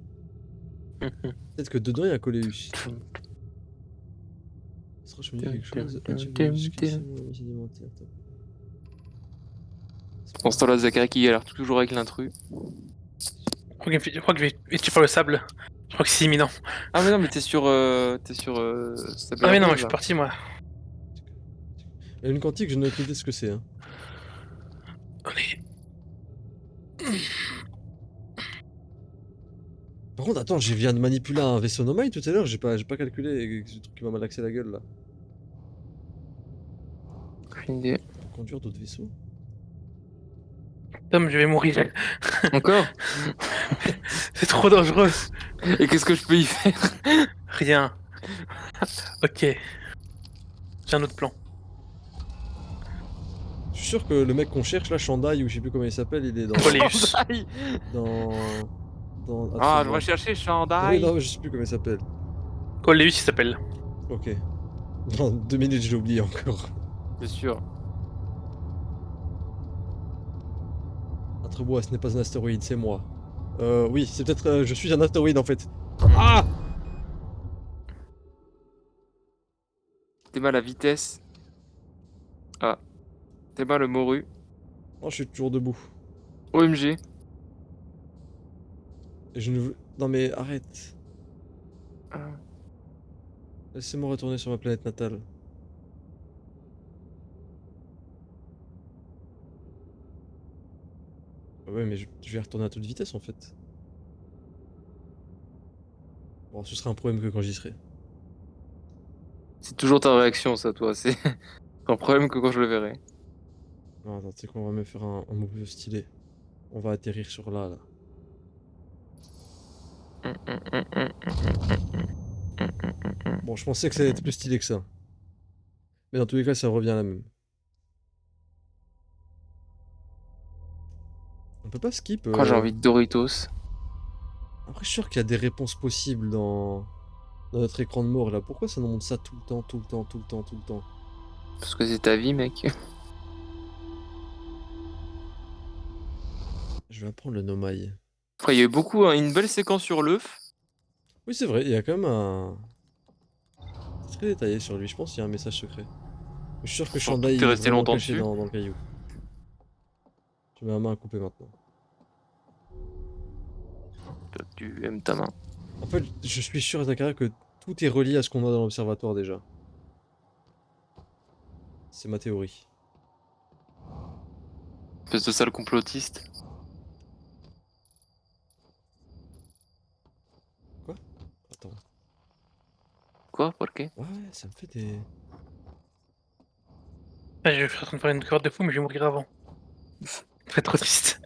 Peut-être que dedans il y a Coléus. Ça je me dis quelque chose. As-tu voyagé jusqu'ici, mon ami sédimentaire top. Dans ce temps-là, Zachary qui galère toujours avec l'intrus. Je crois que je vais tuer par le sable. Je crois que c'est imminent. Ah, mais non, mais t'es sur. Ah, mais non, je suis parti, moi. La lune quantique, je n'ai aucune idée de ce que c'est. Hein. Allez. Par contre, attends, je viens de manipuler un vaisseau nomade tout à l'heure, j'ai pas calculé ce truc qui m'a malaxé la gueule là. Aucune idée. Pour conduire d'autres vaisseaux Tom, je vais mourir. Encore? C'est trop dangereux. Et qu'est-ce que je peux y faire? Rien. Ok. J'ai un autre plan. Je suis sûr que le mec qu'on cherche là, Shandai ou je sais plus comment il s'appelle, il est dans. Coléus. Shandai. dans. Ah, je Atrebois. recherchais Oui, Shandai. non, je sais plus comment il s'appelle. Coléus, il s'appelle. Ok. Dans 2 minutes, j'ai oublié encore. C'est sûr. Atrebois, ce n'est pas un astéroïde, c'est moi. Oui, c'est peut-être. Je suis un astéroïde en fait. Ah! T'es mal la vitesse. Ah. T'es mal le morue. Non, je suis toujours debout. OMG. Et je ne veux. Non mais arrête. Ah. Laissez-moi retourner sur ma planète natale. Ah ouais, mais je vais retourner à toute vitesse en fait. Bon, ce sera un problème que quand j'y serai. C'est toujours ta réaction, ça, toi. C'est un problème que quand je le verrai. Non, attends, tu sais quoi, on va même faire un move stylé. On va atterrir sur là, là. Bon, je pensais que ça allait être plus stylé que ça. Mais dans tous les cas, ça revient à la même. On peut pas skip. Quand j'ai envie de Doritos. Après, je suis sûr qu'il y a des réponses possibles dans notre écran de mort là. Pourquoi ça nous montre ça tout le temps, tout le temps, tout le temps, tout le temps? Parce que c'est ta vie, mec. Je vais apprendre le nomai. Après, il y a eu beaucoup, hein, une belle séquence sur l'œuf. Oui, c'est vrai, il y a quand même un. C'est très détaillé sur lui, je pense qu'il y a un message secret. Je suis sûr que Surtout Shandai que t'es est resté vraiment longtemps caché dessus. dans le caillou. Je mets ma main à couper maintenant. Tu aimes ta main. En fait, je suis sûr, Zakaria, que tout est relié à ce qu'on a dans l'observatoire déjà. C'est ma théorie. Espèce de sale complotiste. Attends. Quoi? Pourquoi? Ouais, ça me fait des. Ah, je suis en train de faire une corde de fou, mais je vais mourir avant. C'est trop triste.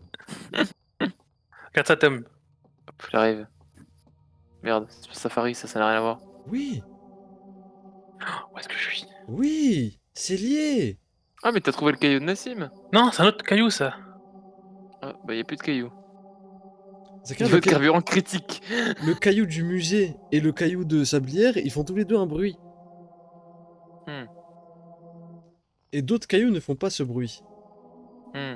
Regarde ça, Tom. Hop, j'arrive. Merde, c'est Safari, ça n'a rien à voir. Oui! Où est-ce que je suis? Oui! C'est lié! Ah, mais t'as trouvé le caillou de Nassim? Non, c'est un autre caillou, ça. Ah, bah y a plus de cailloux. Zakaria, Niveau de carburant critique. le caillou du musée et le caillou de Sablière, ils font tous les deux un bruit. Hmm. Et d'autres cailloux ne font pas ce bruit. Hmm.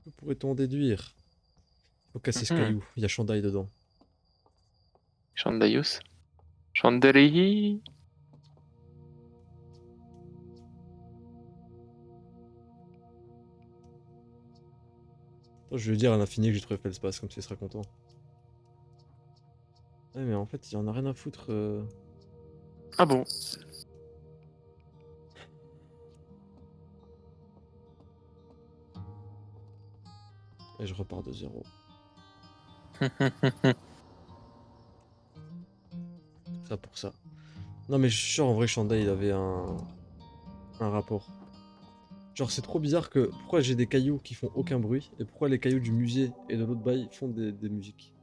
Que pourrait-on en déduire? Faut casser ce Mhm. caillou, il y a Shandai dedans. Chandayus. Chandelier. Attends, je vais lui dire à l'infini que j'ai trouvé Feldspace, comme ça il sera content. Ouais, mais en fait, il en a rien à foutre. Ah bon? Et je repars de zéro. Ça pour ça. Non, mais je suis sûr, en vrai, Shandai, il avait un rapport. Genre, c'est trop bizarre que. Pourquoi j'ai des cailloux qui font aucun bruit et pourquoi les cailloux du musée et de l'autre bail font des musiques?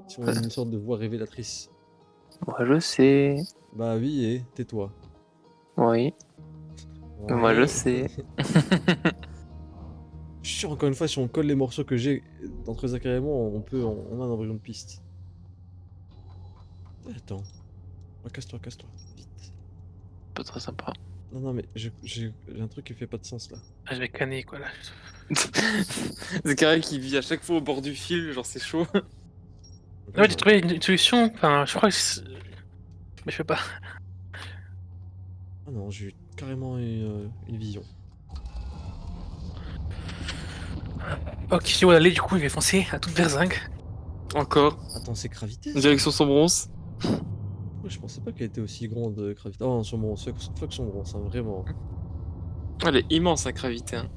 Ils sont une sorte de voix révélatrice. Moi je sais. Bah oui, et tais-toi. Oui. Moi, je Ouais. sais. Je suis sûr, encore une fois, si on colle les morceaux que j'ai d'entre Zakaria et moi, on a un embryon de piste. Attends. Oh, casse-toi, casse-toi. Vite. Pas très sympa. Non, non, mais j'ai un truc qui fait pas de sens là. Ah, je vais canner, quoi, là. C'est carré qui vit à chaque fois au bord du fil, genre c'est chaud. Ah ouais, j'ai trouvé une solution. Enfin, je crois que mais je peux pas. Ah non, j'ai eu carrément une vision. Ok, je sais où aller, du coup, il va foncer à toute berzingue. Encore. Attends, c'est Gravité ça? Direction Sombrance. Ouais, je pensais pas qu'elle était aussi grande, Gravité. Oh, Sombrance, fuck Sombrance, hein, vraiment. Elle est immense, hein, Gravité. Hein.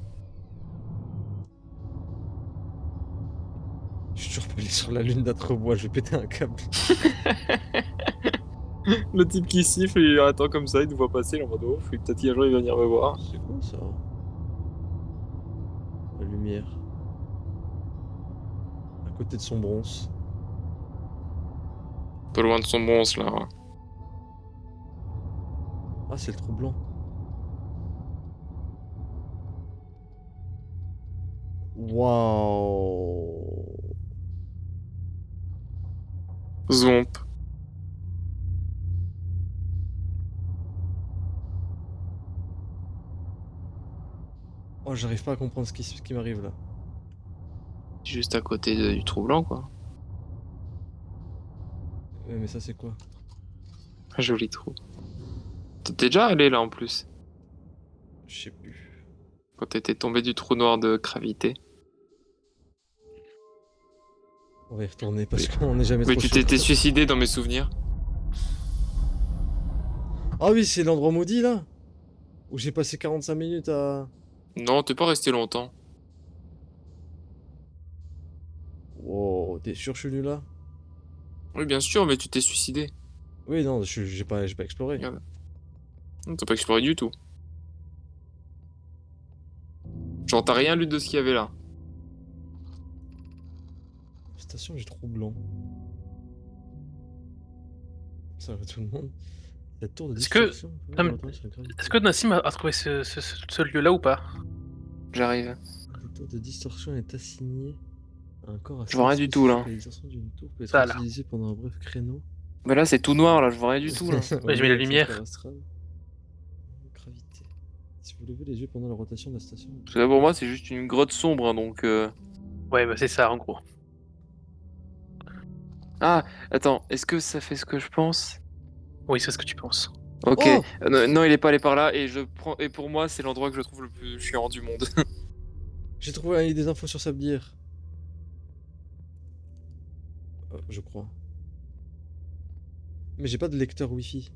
Je suis toujours pelé sur la lune d'Atrebois, je vais péter un câble. Le type qui siffle, il attend comme ça, il nous voit passer, il est en mode oh, peut-être qu'un jour il va venir me voir. C'est quoi ça? La lumière. À côté de Sombrance. Pas loin de Sombrance là. Ah, c'est le trou blanc. Waouh. Zomp. Oh, j'arrive pas à comprendre ce qui m'arrive là. Juste à côté du trou blanc quoi. Mais ça, c'est quoi? Un joli trou. T'étais déjà allé là en plus. Je sais plus. Quand t'étais tombé du trou noir de Gravité. On va y retourner parce qu'on n'est jamais Mais trop tu sûr. t'étais suicidé dans mes souvenirs. Ah oui, c'est l'endroit maudit là? Où j'ai passé 45 minutes à. Non, t'es pas resté longtemps. Wow, t'es sûr, je suis nul là? Oui, bien sûr, mais tu t'es suicidé. Oui, non, j'ai pas exploré. Regarde. T'as pas exploré du tout. Genre, t'as rien lu de ce qu'il y avait là. Station, j'ai trop blanc. Ça va tout le monde. La tour de Est-ce que- distorsion. Tom, Est-ce que Nassim a trouvé ce lieu-là ou pas? J'arrive. La tour de distorsion est assignée à un corps à Je vois rien du tout, là. La distorsion d'une tour peut être Ça, là. utilisée pendant un bref créneau. Bah là, c'est tout noir, là, je vois rien du tout, là. Ouais, j'ai mis la lumière. Gravité. Si vous levez les yeux pendant la rotation de la station. Parce que là, pour moi, c'est juste une grotte sombre, hein, donc... Ouais, bah c'est ça en gros. Ah, attends, est-ce que ça fait ce que je pense? Oui, c'est ce que tu penses. Ok. Oh Non, non, il est pas allé par là, et et pour moi, c'est l'endroit que je trouve le plus chiant du monde. J'ai trouvé des infos sur Sablière. Je crois. Mais j'ai pas de lecteur Wi-Fi.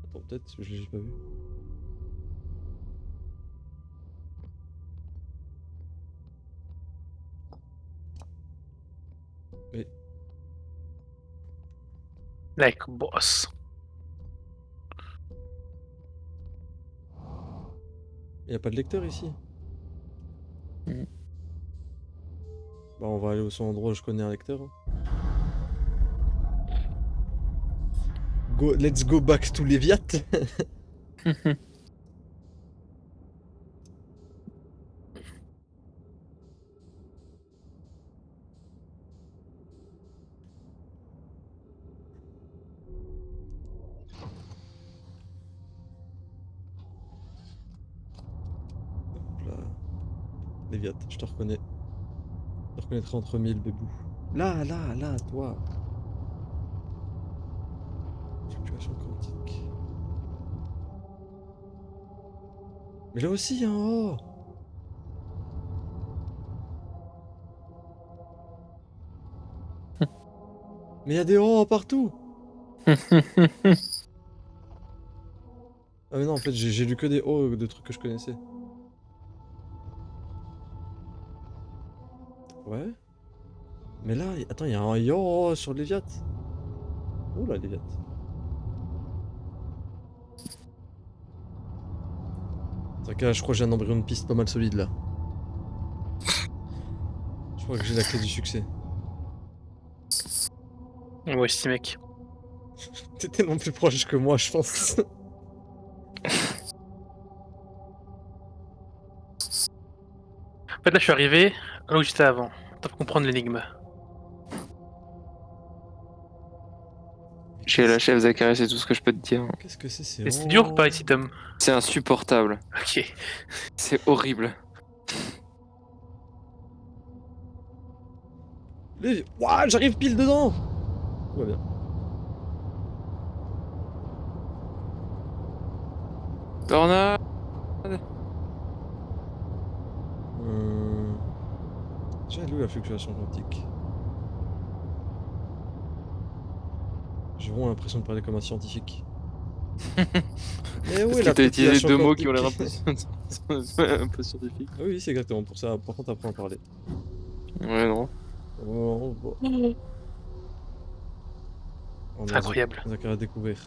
Attends, peut-être, je l'ai pas vu. Mais Like boss. y a pas de lecteur ici. Mhm. Bah on va aller au son endroit où je connais un lecteur. Hein. Let's go back to Léviat. Hop là. Léviat, je te reconnais. Je te reconnaîtrai entre mille, bébou. Là, toi. Fluctuation quantique. Mais là aussi, hein, oh. Mais il y a des oh partout. Ah mais non, en fait, j'ai lu que des oh de trucs que je connaissais. Ouais. Mais là, attends, il y a un yo sur Léviat. Oh là, Léviat. C'est que je crois que j'ai un embryon de piste pas mal solide là. Je crois que j'ai la clé du succès. Moi aussi, mec. T'es tellement plus proche que moi, je pense. En fait, là, je suis arrivé là où j'étais avant. Pour comprendre l'énigme. J'ai la chef, Zachary, c'est tout ce que je peux te dire. Qu'est-ce que c'est Et c'est dur ou pas ici, Tom? C'est insupportable. Ok. C'est horrible. Ouah, j'arrive pile dedans. Tout va bien. Tornade. J'ai lu la fluctuation quantique. J'ai vraiment l'impression de parler comme un scientifique. Mais Parce oui, que la t'as utilisé fluctuation deux mots qui ont l'air quantique. un peu scientifiques. Ah oui, c'est exactement pour ça. Par contre, apprends à parler. Ouais, non. On a Incroyable. On a qu'à découvrir.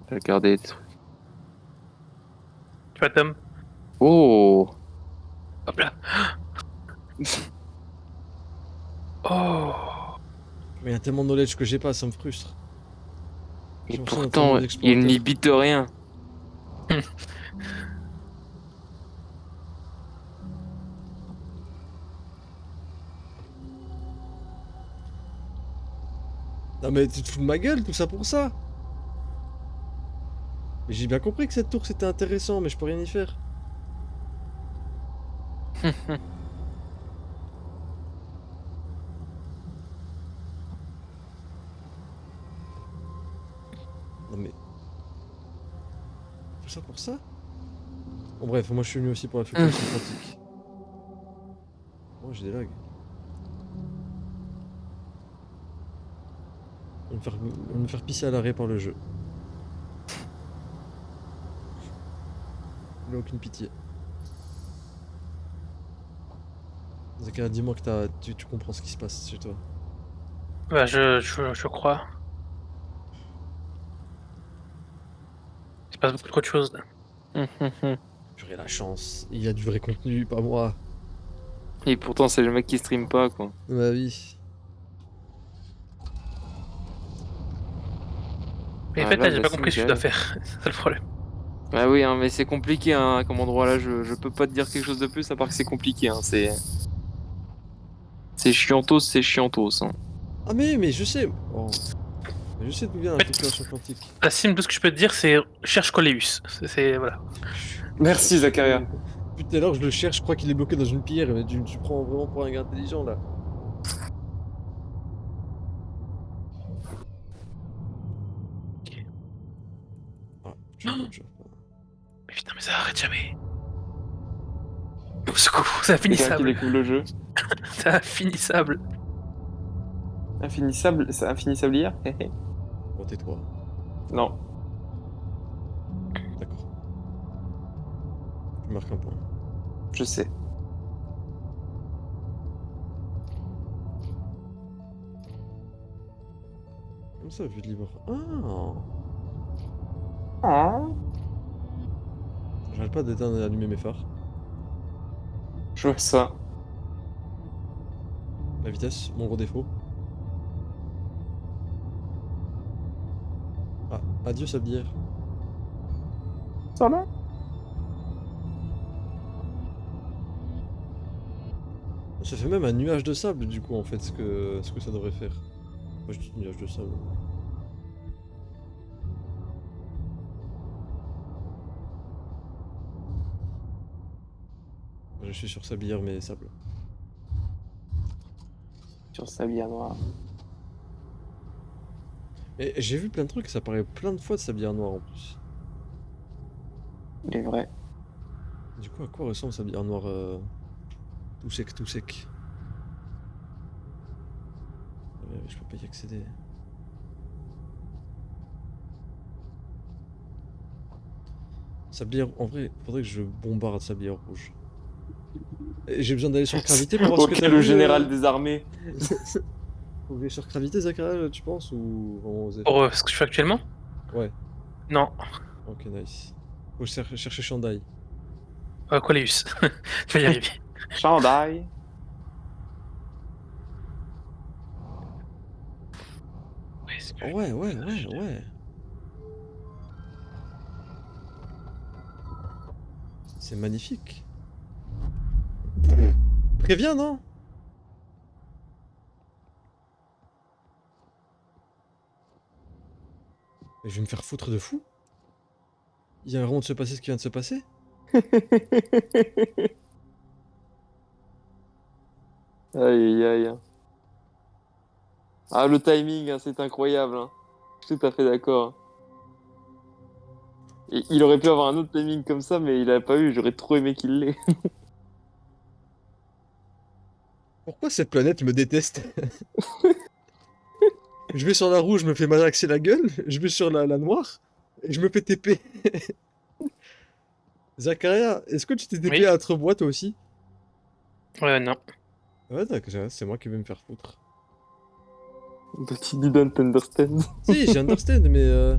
T'as regardé des trucs. Tu vois, Tom? Oh. Hop là. Oh. Mais il y a tellement de knowledge que j'ai pas, ça me frustre. Et J'ai l'impression d'être pourtant, un il explorateur. n'habite rien. Non mais tu te fous de ma gueule, tout ça pour ça. Mais j'ai bien compris que cette tour c'était intéressant, mais je peux rien y faire. Non mais... Tout ça pour ça? Bon bref, moi je suis venu aussi pour la fluctuation quantique. Oh j'ai des lags. On va me faire pisser à l'arrêt par le jeu. Il a aucune pitié. Zaka, dis-moi que tu comprends ce qui se passe chez toi. Bah, je crois. passe beaucoup trop de choses là. J'aurais la chance. Il y a du vrai contenu, pas moi. Et pourtant, c'est le mec qui stream pas, quoi. Bah oui. Mais en Ah, fait, là, là, j'ai bah, pas c'est compris ce que je dois nickel. faire. C'est ça le problème. Ah oui, hein, mais c'est compliqué, hein, comme endroit là. Je peux pas te dire quelque chose de plus à part que c'est compliqué. Hein, c'est chiantos. Hein. Ah mais je sais. Oh. Mais je sais d'où vient la fluctuation quantique. La sim, tout ce que je peux te dire, c'est cherche Coleus. Voilà. Merci, Zakaria. Depuis tout à l'heure, je le cherche, je crois qu'il est bloqué dans une pierre, mais tu prends vraiment pour un gars intelligent là. Ah, je vois. Mais putain, mais ça arrête jamais. Au secours, c'est C'est quelqu'un qui infinissable. découvre le jeu. C'est infinissable. Infinissable, c'est infinissable hier. Bon, tais-toi. Non. D'accord. Tu marques un point. Je sais. Comme ça, vue de libre. Ah. Ah. J'arrête pas d'éteindre et d'allumer mes phares. Je vois ça. La vitesse, mon gros défaut. Ah, adieu sablière. Ça là. Ça fait même un nuage de sable du coup en fait ce que ça devrait faire. Moi je dis nuage de sable. Je suis sur sablière mais sable. Sur sablière noire. Et j'ai vu plein de trucs, ça paraît plein de fois de sablière noire en plus. Il est vrai. Du coup à quoi ressemble sablière noire tout sec, tout sec. Je peux pas y accéder. Sablière, en vrai, faudrait que je bombarde sablière rouge. Et j'ai besoin d'aller sur gravité pour voir ce que Ok, t'as le vu, général des armées. Faut aller sur gravité, Zakaria, tu penses, ou vraiment oser? Pour ce que je fais actuellement? Ouais, Non. ok, nice. Faut chercher Shandai. Coleus. Tu vas y arriver. Shanghai. Ouais, c'est Oh, ouais. C'est magnifique. Préviens, non? Mais je vais me faire foutre de fou. Il vient vraiment de se passer ce qui vient de se passer. Aïe aïe aïe. Ah, le timing, hein, c'est incroyable. Hein. Je suis tout à fait d'accord. Et il aurait pu avoir un autre timing comme ça, mais il a pas eu. J'aurais trop aimé qu'il l'ait. Pourquoi cette planète me déteste? Je vais sur la rouge, je me fais malaxer la gueule. Je vais sur la noire et je me fais TP. Zakaria, est-ce que tu t'es TP Oui. à Trebois toi aussi? Non. Ouais, d'accord, c'est moi qui vais me faire foutre. But you didn't understand. Si, j'ai understand, mais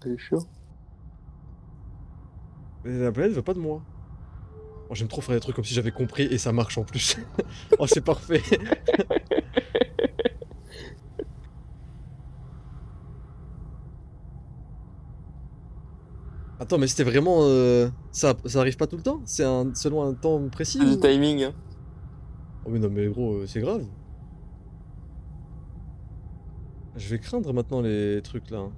C'est chaud. la planète veut pas de moi. Oh, j'aime trop faire des trucs comme si j'avais compris et ça marche en plus. Oh, c'est parfait. Attends, mais c'était vraiment... ça arrive pas tout le temps? C'est selon un temps précis C'est du ou... timing. Hein. Oh mais non mais gros, c'est grave. Je vais craindre maintenant les trucs là. Hein.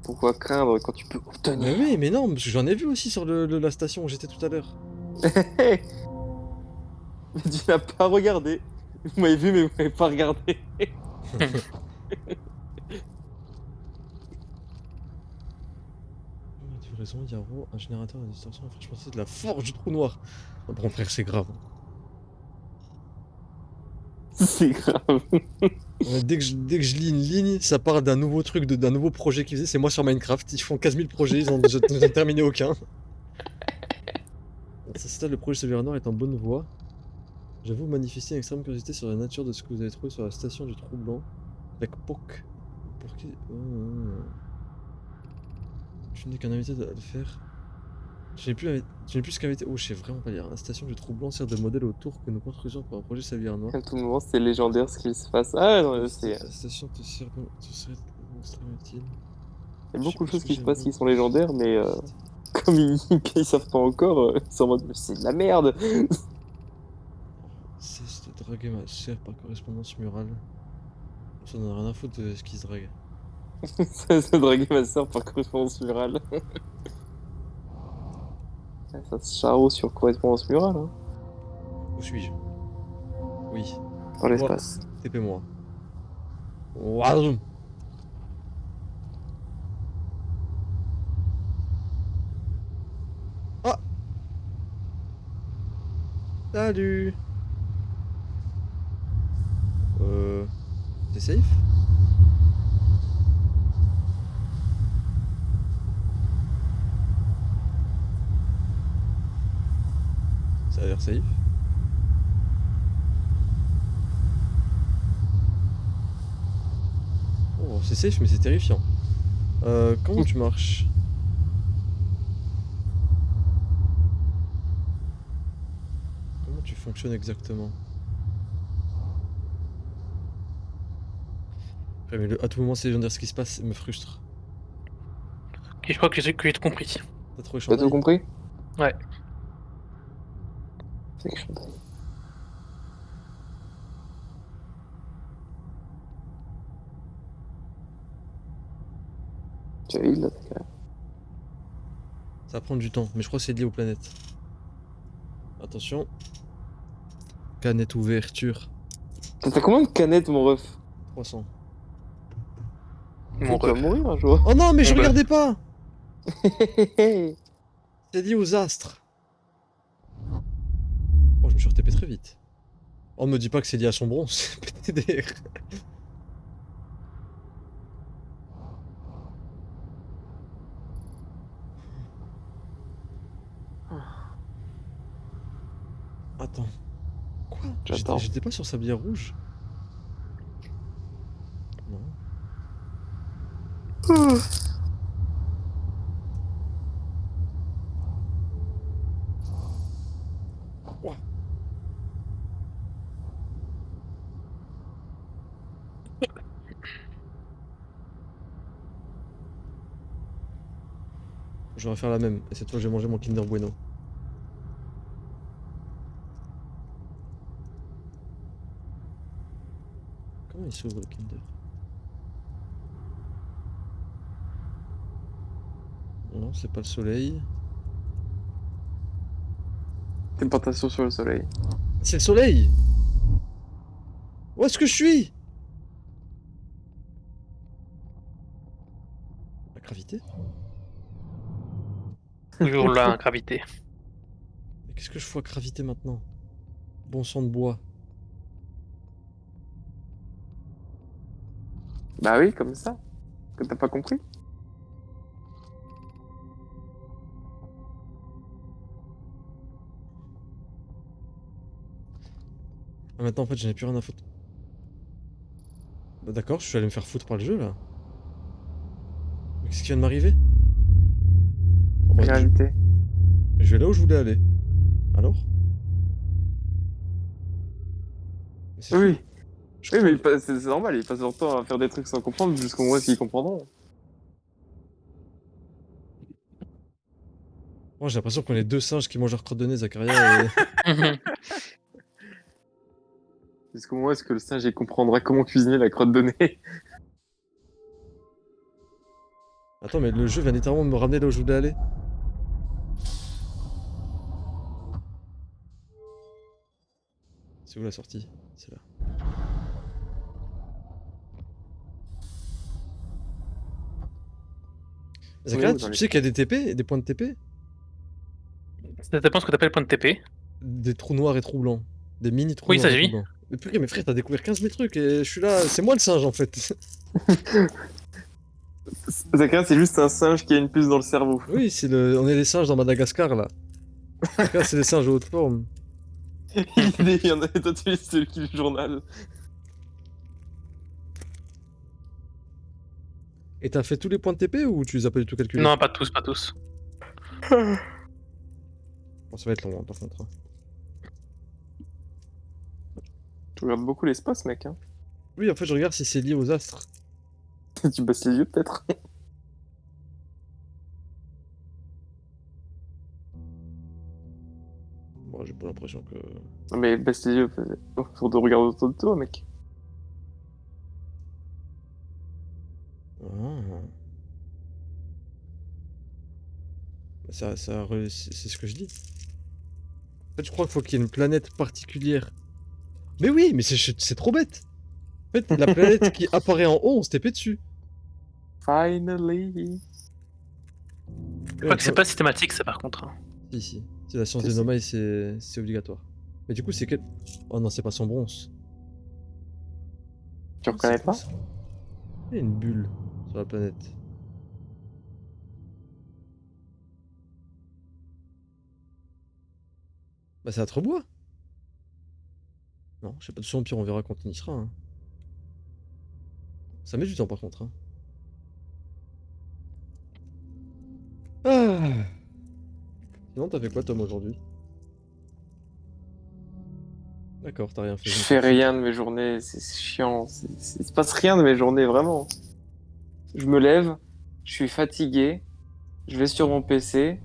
Pourquoi craindre quand tu peux Mais obtenir? oui, mais non, parce que j'en ai vu aussi sur la station où j'étais tout à l'heure. Mais tu n'as pas regardé. Vous m'avez vu, mais vous m'avez pas regardé. Tu as raison, Yaro, un générateur de distorsion, franchement c'est de la forge du trou noir. Oh, bon frère, c'est grave. C'est grave. Ouais, dès que je lis une ligne, ça part d'un nouveau truc, d'un nouveau projet qu'ils faisaient. C'est moi sur Minecraft. Ils font 15 000 projets, ils ont terminé aucun. Ça s'installe, le projet Sablière Noire est en bonne voie. J'avoue manifester une extrême curiosité sur la nature de ce que vous avez trouvé sur la station du Trou Blanc. Avec Poc. Pour qui Tu n'es qu'un invité à le faire. Je n'ai plus qu'invité. Oh, je sais vraiment pas lire. La station du Troublant sert de modèle autour que nous construisons pour un projet sablièrement. À tout moment, c'est légendaire ce qu'il se passe. Ah non, c'est. La station te serait extrêmement utile. Il y a beaucoup de choses qui se passent qui sont légendaires, mais comme ils savent pas encore, ils sont en mode c'est de la merde. Cesse de draguer ma chère par correspondance murale. Ça n'en a rien à foutre de ce qui se drague. Ça draguer ma soeur par correspondance murale. Ça se charro sur correspondance murale, hein. Où suis-je? Oui. Dans l'espace. TP-moi. Waouh. Ah. Salut. T'es safe? Ça a l'air safe. Oh, c'est safe mais c'est terrifiant. Comment tu marches? Comment tu fonctionnes exactement? Ouais, mais à tout moment c'est légendaire ce qui se passe me frustre. Ok, je crois que j'ai tout compris. T'as trouvé T'as tout chandail? compris? Ouais. C'est que chandail. Tu as vu là, t'as carré. Ça va prendre du temps, mais je crois que c'est lié aux planètes. Attention. Canette ouverture. T'as combien de canettes, mon ref? 300. Mon Tu vas ref. mourir un jour. Oh non mais je Bah. regardais pas. C'est lié aux astres. Oh je me suis retapé très vite. Oh me dis pas que c'est lié à son bronze. PTDR. Attends. Quoi? J'attends. J'étais pas sur Sablière Rouge? Non. Ouah. Je vais refaire la même, et cette fois je vais manger mon Kinder Bueno. Comment il s'ouvre le Kinder? Non, c'est pas le soleil. Téléportation sur le soleil. C'est le soleil! Où est-ce que je suis? La gravité? Toujours là, gravité. Mais qu'est-ce que je fous à gravité maintenant? Bon sang de bois. Bah oui, comme ça. Que t'as pas compris? Ah, maintenant en fait j'en ai plus rien à foutre. Bah d'accord, je suis allé me faire foutre par le jeu là. Mais qu'est-ce qui vient de m'arriver? Oh, bah, Réalité. je vais là où je voulais aller. Alors? Mais c'est Oui. fou. Je Oui, crois- mais c'est normal, ils passent leur temps à faire des trucs sans comprendre jusqu'au moment où ils comprendront. Moi j'ai l'impression qu'on est deux singes qui mangent leur crotte de nez, Zakaria et... Jusqu'au moment où est-ce que le singe il comprendra comment cuisiner la crotte de nez. Attends mais le jeu vient littéralement me ramener là où je voulais aller. C'est où la sortie? C'est là. Zakaria, Oui, dans tu les- sais qu'il y a des TP, des points de TP? Ça dépend ce que t'appelles point de TP. Des trous noirs et trous blancs. Des mini trous Oui, noirs ça, et j'ai trous blancs. Mais purée, mais frère, t'as découvert 15 000 trucs et je suis là, c'est moi le singe en fait. Zakaria, c'est juste un singe qui a une puce dans le cerveau. Oui, on est les singes dans Madagascar là. Zakaria, c'est les singes de haute forme. Il y en a, toi tu es celui qui lit le journal. Et t'as fait tous les points de TP ou tu les as pas du tout calculés? Non, pas tous, pas tous. Bon, ça va être long, hein, par contre. Tu regardes beaucoup l'espace, mec. Hein. Oui, en fait, je regarde si c'est lié aux astres. Tu baisses les yeux, peut-être. Bon, j'ai pas l'impression que... Non, mais baisse les yeux pour te regarder autour de toi, mec. Ah. C'est ce que je dis. En fait, je crois qu'il faut qu'il y ait une planète particulière. Mais oui, mais c'est trop bête. En fait, la planète qui apparaît en haut, on se TP dessus. Finally. Je crois que c'est pas systématique, ça, par contre. Hein. Si, si. C'est la science Si, des si. nomades, c'est obligatoire. Mais du coup, c'est quel... Oh non, c'est pas son bronze. Tu reconnais C'est quoi, pas? ça? Il y a une bulle sur la planète. Bah, c'est à Trebois. Non, je sais pas, de toute façon, au pire, on verra quand on y sera. Hein. Ça met du temps, par contre. Hein. Ah. Sinon, t'as fait quoi, Tom, aujourd'hui? D'accord, t'as rien fait. Je je me fais fais rien de mes journées, c'est chiant. Il se passe rien de mes journées, vraiment. Je me lève, je suis fatigué, je vais sur mon PC.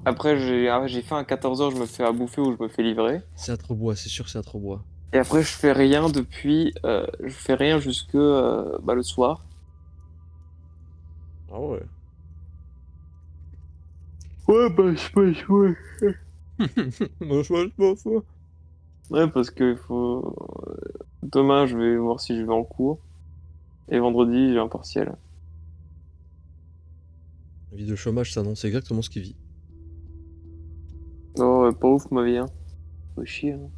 Après, j'ai faim à 14h, je me fais à bouffer ou je me fais livrer. C'est à Trebois, c'est sûr, c'est à Trebois. Et après, je fais rien depuis. Je fais rien jusque le soir. Ah ouais. Ouais, bah, je peux jouer. Ouais, parce que il faut. Demain, je vais voir si je vais en cours. Et vendredi, j'ai un partiel. La vie de chômage, ça annonce exactement ce qu'il vit. Non, pas ouf ma vie, hein. Faut chier, hein.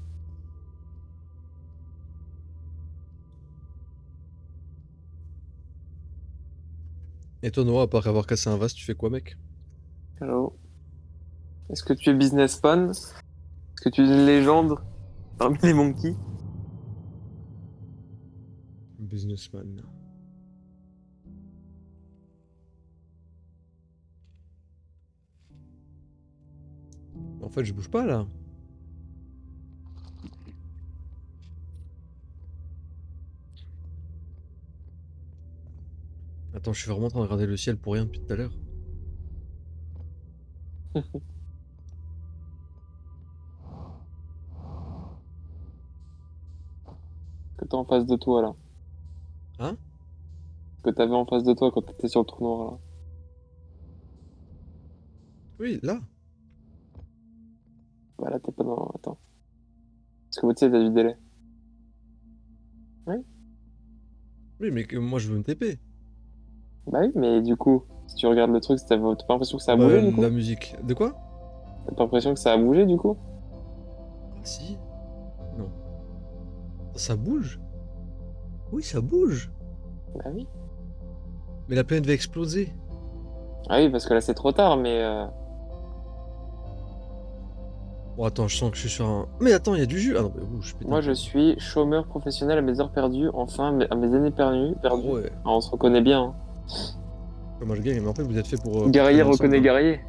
Et toi, Noah, à part avoir cassé un vase, tu fais quoi, mec? Hello. Est-ce que tu es businessman? Est-ce que tu es une légende parmi les monkeys? Businessman. En fait, je bouge pas, là. Attends, je suis vraiment en train de regarder le ciel pour rien depuis tout à l'heure. Que t'as en face de toi là. Hein? Que t'avais en face de toi quand t'étais sur le trou noir là. Oui, là. Bah là t'es pas dans. Attends. Parce que tu sais, t'as du délai. Oui, mais que moi, je veux me TP. Bah oui, mais du coup, si tu regardes le truc, t'as pas l'impression que ça a Bah, bougé du coup? la musique. De quoi? T'as pas l'impression que ça a bougé du coup? Ah, si. Non. Ça bouge? Oui, ça bouge. Bah oui. Mais la planète va exploser. Ah oui, parce que là c'est trop tard, mais. Bon, attends, je sens que je suis sur un... Mais attends, il y a du jus. Ah non, mais ouh, je pète un Moi je câble. suis chômeur professionnel à mes heures perdues, enfin à mes années perdues. Ah ouais. Ah, on se reconnaît bien. Hein. Moi, je gagne, mais en fait, vous êtes fait pour... Guerrier traîner ensemble, reconnaît hein. guerrier.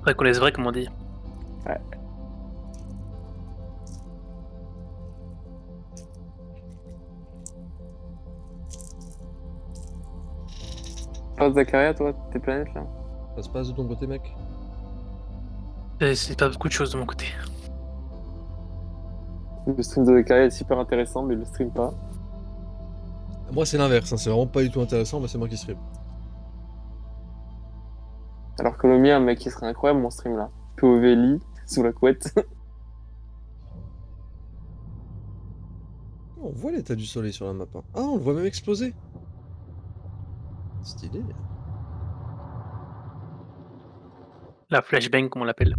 Vrai qu'on laisse vrai, comme on dit. Ouais. Passe Zacharia, toi, tes planètes là? Ça se passe de ton côté, mec? C'est pas beaucoup de choses de mon côté. Le stream de Zacharia est super intéressant, mais il le stream pas. Moi, c'est l'inverse, hein, c'est vraiment pas du tout intéressant, mais c'est moi qui stream. Alors que le mien, mec, il serait incroyable mon stream là. POV lit, sous la couette. Oh, on voit l'état du soleil sur la map. Hein. Ah, on le voit même exploser. Stylé. La flashbang, comme on l'appelle.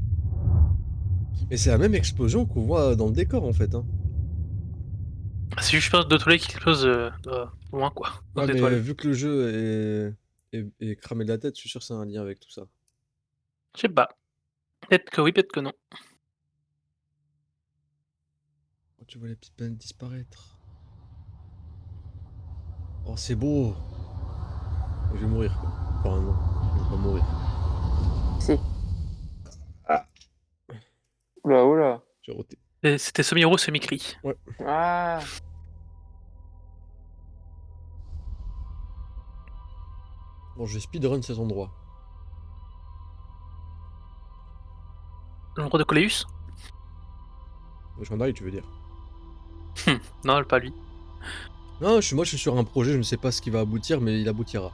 Mais c'est la même explosion qu'on voit dans le décor, en fait. Hein. C'est juste, je pense, deux toilettes qui explosent loin, quoi. Dans Ouais, les mais toilettes. vu que le jeu est cramé de la tête, je suis sûr que c'est un lien avec tout ça. Je sais pas. Peut-être que oui, peut-être que non. Oh, tu vois les petites planètes disparaître. Oh, c'est beau. Je vais mourir, quoi. Enfin, non, je vais pas mourir. Si. Oula, oula. J'ai roté. Et c'était semi-euro, semi-cri. Ah. Bon, je vais speedrun cet endroit. L'endroit de Coléus? Je m'en tu veux dire. Non, pas lui. Non, moi je suis sur un projet, je ne sais pas ce qui va aboutir, mais il aboutira.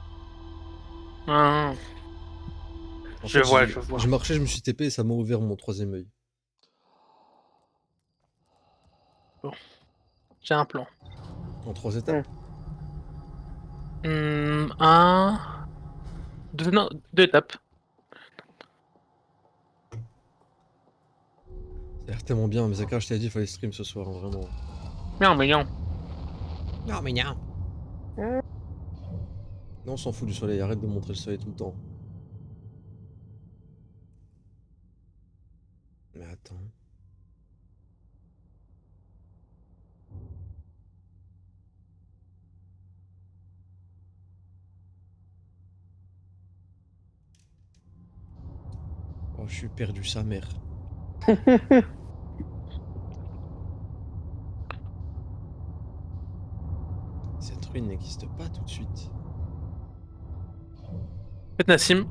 Ah, En je fait, vois, je vois. Je marchais, je me suis TP et ça m'a ouvert mon troisième œil. J'ai un plan. En 3 étapes. Un... Deux, non, 2 étapes. Ça a l'air tellement bien, mais Zaka, je t'ai dit, il fallait stream ce soir, hein, vraiment. Non, mais non. Non, mais non. Non, on s'en fout du soleil, arrête de montrer le soleil tout le temps. Mais attends. Oh, je suis perdu, sa mère. Cette ruine n'existe pas tout de suite. En fait, Nassim,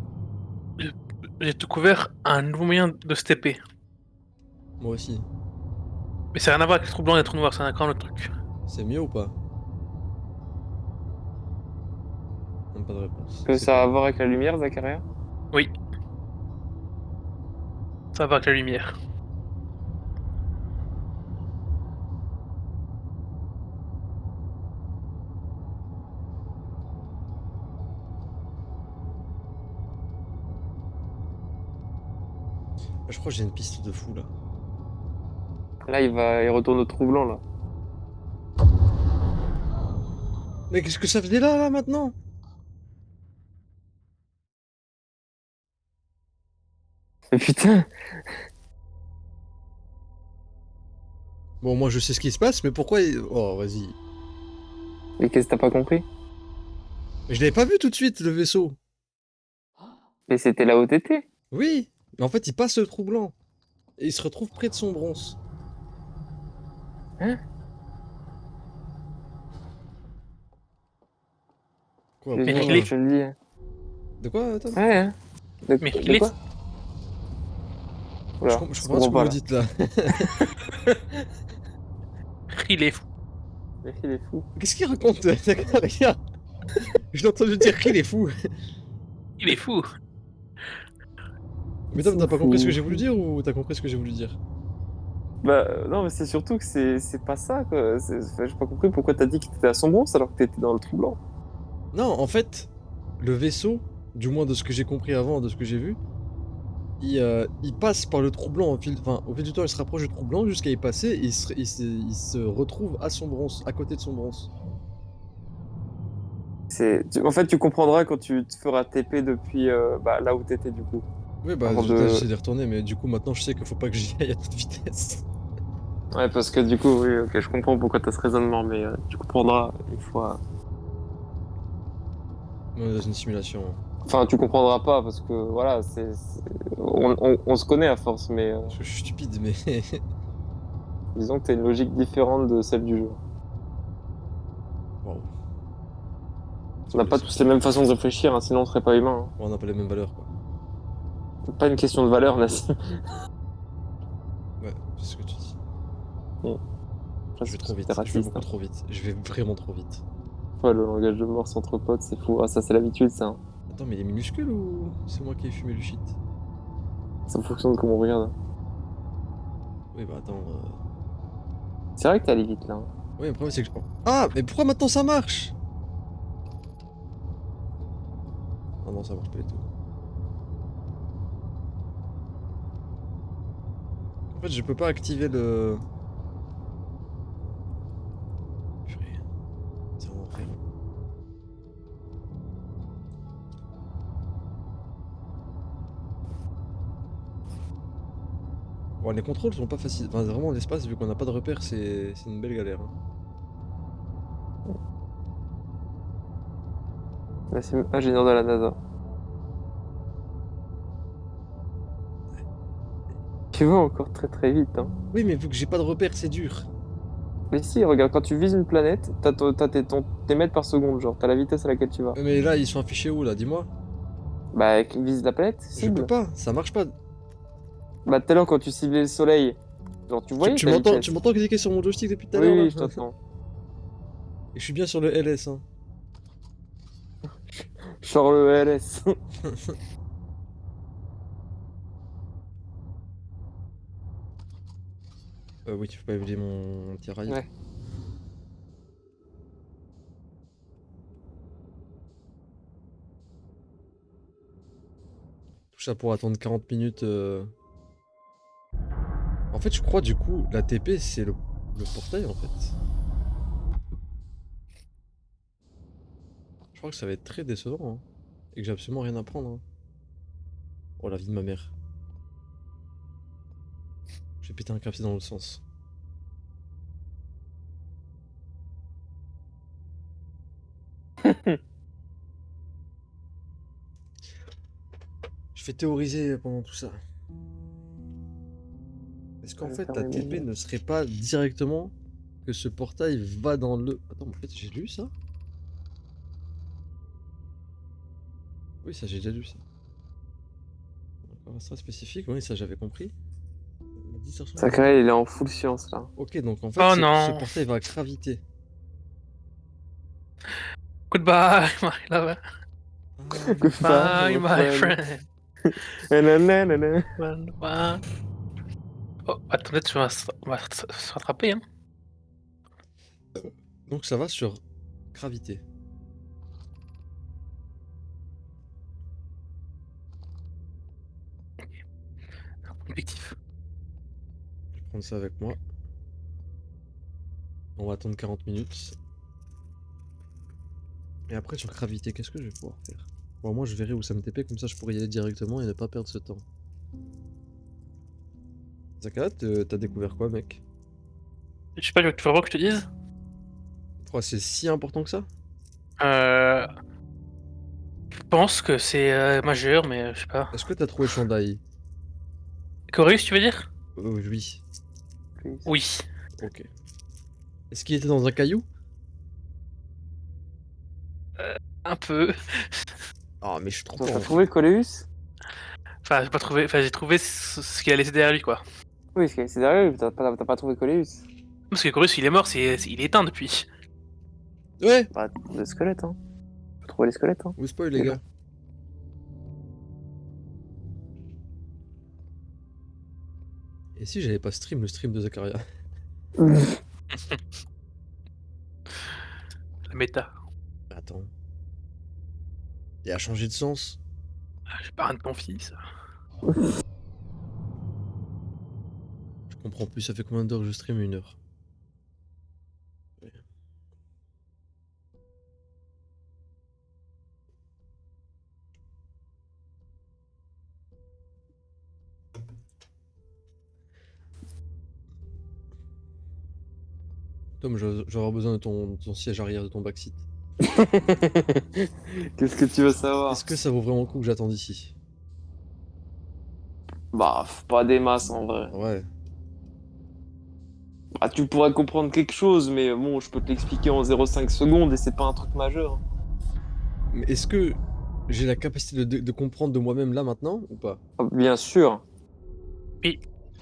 j'ai découvert un nouveau moyen de se TP. Moi aussi. Mais ça n'a rien à voir avec les trous blancs et les trous noirs, c'est un encore autre truc. C'est mieux ou pas? Même pas de réponse. Que C'est ça a à quoi? voir avec la lumière, Zacharia? Oui. Ça va avec la lumière. Ah, je crois que j'ai une piste de fou là. Là, il retourne au trou blanc, là. Mais qu'est-ce que ça faisait là maintenant? Mais putain. Bon, moi je sais ce qui se passe, mais pourquoi Oh, vas-y. Mais qu'est-ce que t'as pas compris? Mais je l'avais pas vu tout de suite, le vaisseau. Mais c'était là où t'étais. Oui, mais en fait, il passe le trou blanc. Et il se retrouve près de son bronze. Hein? Quoi, Je Mais pourquoi il est- je te le dis. Hein. De quoi, Tom? Ouais, hein. De, Mais de il est- quoi? Oula, Je je comprends pas ce que pas, vous là. dites là. Il est fou. Mais il est fou. Qu'est-ce qu'il raconte? Regarde. Je l'ai entendu dire qu'il est fou. Il est fou. Mais Tom, t'as pas compris ce que j'ai Fou. voulu dire ou t'as compris ce que j'ai voulu dire? Bah, non, mais c'est surtout que c'est pas ça, quoi. Enfin, j'ai pas compris pourquoi t'as dit que t'étais à Sombronce alors que t'étais dans le trou blanc. Non, en fait, le vaisseau, du moins de ce que j'ai compris avant, de ce que j'ai vu, il passe par le trou blanc au fil du temps, il se rapproche du trou blanc jusqu'à y passer et il se retrouve à son bronze, à côté de son bronze. En fait, tu comprendras quand tu te feras TP depuis bah, là où t'étais, du coup. Oui, bah Avant j'essaie de retourner, mais du coup maintenant je sais qu'il faut pas que j'y aille à toute vitesse. Ouais, parce que du coup, oui, ok, je comprends pourquoi t'as ce raisonnement, mais tu comprendras une fois. On est dans une simulation. Enfin, tu comprendras pas parce que voilà, on se connaît à force, mais Parce que je suis stupide, mais. disons que t'as une logique différente de celle du jeu. Waouh. On n'a pas tous les mêmes façons de réfléchir, hein, sinon on serait pas humain. On n'a pas les mêmes valeurs, quoi. Hein. Pas une question de valeur, Nassim. Ouais, c'est ce que tu dis. Je vais trop vite, T'es je vais raciste. beaucoup Hein. trop vite. Je vais vraiment trop vite. Ouais, le langage de morse entre potes, c'est fou. Ah, ça, c'est l'habitude, ça. Hein. Attends, mais il est minuscule ou c'est moi qui ai fumé le shit? Ça fonctionne de comment on regarde. Oui, bah attends. C'est vrai que t'es allé vite, là. Hein. Oui, le problème c'est que. Ah, mais pourquoi maintenant ça marche? Ah non, ça marche pas du tout. En fait, je peux pas activer le. Purée. C'est un enfer. Bon, les contrôles sont pas faciles. Enfin, vraiment, l'espace, vu qu'on n'a pas de repères, c'est une belle galère. Hein. Là, c'est ingénieur de la NASA. Tu vas encore très très vite, hein. Oui, mais vu que j'ai pas de repère, c'est dur. Mais si, regarde, quand tu vises une planète, t'as tes mètres par seconde, genre, t'as la vitesse à laquelle tu vas. Mais là, ils sont affichés où, là? Dis-moi. Bah, vise la planète, Je cible. peux pas, ça marche pas. Bah, tout à l'heure, quand tu ciblais le soleil, genre, tu voyais Tu ta m'entends, vitesse. tu m'entends cliquer sur mon joystick depuis tout à Oui, l'heure, là? oui, je t'entends. Et je suis bien sur le LS, hein. Genre le LS. Oui, tu peux pas évaluer mon tirail. Ouais. Tout ça pour attendre 40 minutes. En fait, je crois, du coup, la TP, c'est le portail, en fait. Je crois que ça va être très décevant, hein. Et que j'ai absolument rien à prendre, hein. Oh, la vie de ma mère. J'ai pété un clavier dans l'autre sens. Je vais théoriser pendant tout ça. Est-ce qu'en Je vais fait, faire la mes TP menus. ne serait pas directement que ce portail va dans le... Attends, mais en fait, j'ai lu ça? Oui, ça, j'ai déjà lu ça. Encore un strat spécifique, oui, ça, j'avais compris. La distorsion- Sacré, il est en full science, là. Ok, donc en fait, Oh ce non. portail va graviter. Goodbye, my lover. Goodbye, Bye, my friend. Nanana. Bye. Oh, attends, peut-être on va se rattraper, hein. Donc ça va sur gravité. Objectif. Je vais prendre ça avec moi. On va attendre 40 minutes. Et après, sur gravité, qu'est-ce que je vais pouvoir faire? Bon, moi, je verrai où ça me TP, comme ça, je pourrais y aller directement et ne pas perdre ce temps. Zaka, t'as découvert quoi, mec? Je sais pas, tu veux vraiment que je te dise? Oh, c'est si important que ça? Euh... Je pense que c'est majeur, mais je sais pas. Est-ce que t'as trouvé Shandai? Chorus, tu veux dire? Oui. Oui. Ok. Est-ce qu'il était dans un caillou? Un peu. Ah, mais je suis trop T'as fort. trouvé Coleus? Enfin, j'ai pas trouvé. Enfin, j'ai trouvé ce qu'il a laissé derrière lui, quoi. Oui, c'est derrière lui, t'as pas trouvé Coleus. Parce que Chorus, il est mort, il est éteint depuis. Ouais! Bah, le squelette, hein. Faut trouver les squelettes, hein. Vous spoil, les Et gars. Et si j'avais pas stream le stream de Zakaria? La méta. Attends. Il a changé de sens. Je parle de ton fils. Je comprends plus, ça fait combien d'heures que je stream? 1 heure. Ouais. Tom, je vais avoir besoin de ton siège arrière, de ton backseat. Qu'est-ce que tu veux savoir? Est-ce que ça vaut vraiment le coup que j'attende ici? Bah, pas des masses en vrai. Ouais. Bah, tu pourrais comprendre quelque chose, mais bon, je peux te l'expliquer en 0,5 secondes et c'est pas un truc majeur. Mais est-ce que j'ai la capacité de comprendre de moi-même là maintenant ou pas? Ah, bien sûr.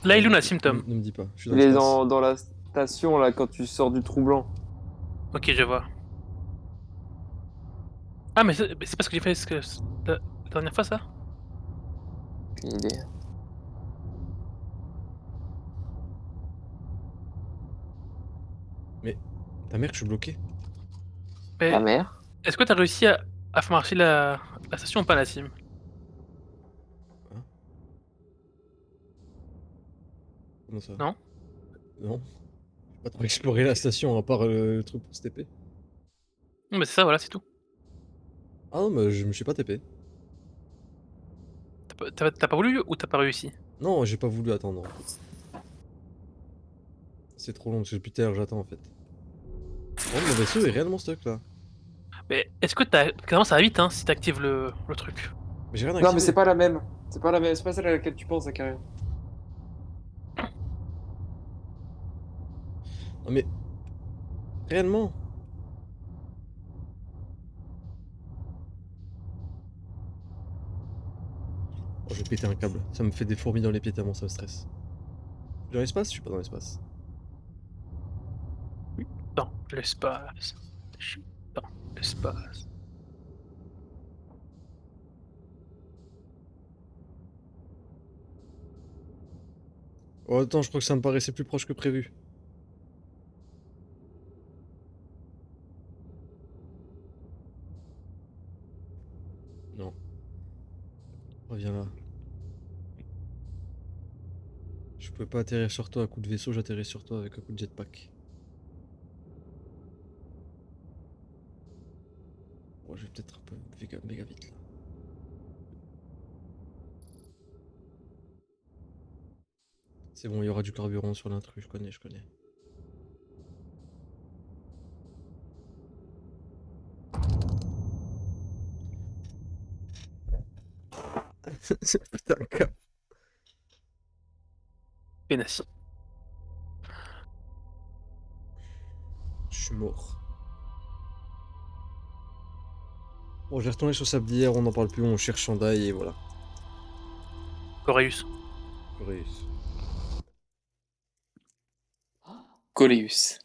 Là, il a symptôme. Ne me dis pas. Je suis dans Il est l'espace. dans la station là quand tu sors du trou blanc. Ok, je vois. Ah, mais c'est pas ce que j'ai fait la dernière fois, ça? Aucune idée. Ta mère, je suis bloqué. Mais Ta mère? est-ce que t'as réussi à faire marcher la station ou pas, la sim? Comment ça? Non. Non. J'ai pas trop exploré la station à part le truc pour se TP. Non, mais c'est ça, voilà, c'est tout. Ah non, mais je me suis pas TP. T'as pas voulu ou t'as pas réussi? Non, j'ai pas voulu attendre en fait. C'est trop long, parce que depuis tout à l'heure j'attends en fait. Oh, mon vaisseau est réellement stuck là. Mais est-ce que clairement ça va vite hein, si t'actives le truc. Mais j'ai rien Non, mais activé. c'est pas la même. C'est pas la même. C'est pas celle à laquelle tu penses, Zachary. Non mais... Réellement. Oh, je vais péter un câble. Ça me fait des fourmis dans les pieds tellement ça me stresse. Je suis dans l'espace? Je suis pas dans l'espace. Dans l'espace. Je suis dans l'espace. Oh attends, je crois que ça me paraissait plus proche que prévu. Non. Reviens là. Je pouvais pas atterrir sur toi à coup de vaisseau, j'atterris sur toi avec un coup de jetpack. Oh, je vais peut-être un peu méga vite là. C'est bon, il y aura du carburant sur l'intrus, je connais, je connais. Putain, cap. Pénassi. Je suis mort. Bon, j'ai retourné sur Sablière, on n'en parle plus, on cherche Shandai et voilà. Coréus. Corus. Coléus.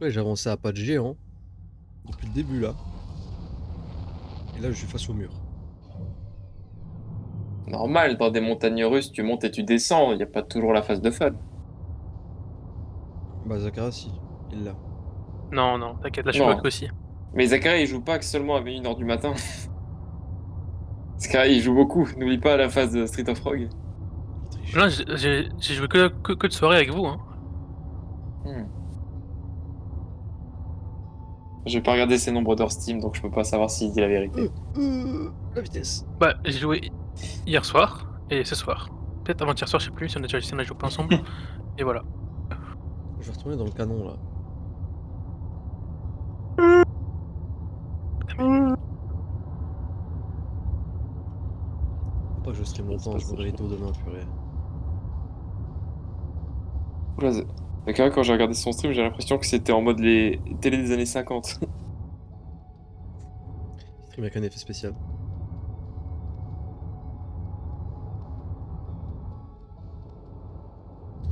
Ouais, j'ai avancé à pas de géant. Depuis le début là. Et là, je suis face au mur. Normal, dans des montagnes russes, tu montes et tu descends, il n'y a pas toujours la phase de fun. Bah, Zakara, si. Il l'a. Non, non, t'inquiète, là je suis Non. bloqué aussi. Mais Zachary, il joue pas que seulement à 1h du matin. Zachary, il joue beaucoup. N'oublie pas la phase de Street of Rogue. Il triche. Là j'ai joué que de soirée avec vous. Hein. Hmm. J'ai pas regardé ses nombres d'heures Steam, donc je peux pas savoir s'il dit la vérité. La vitesse. Bah, j'ai joué hier soir et ce soir. Peut-être avant-hier soir, je sais plus si on a joué pas ensemble. Et voilà. Je vais retourner dans le canon là. Faut pas que je stream longtemps, je me réveille tôt demain, purée. Oula, Zachary, quand j'ai regardé son stream, j'ai l'impression que c'était en mode les télé des années 50. Stream avec un effet spécial.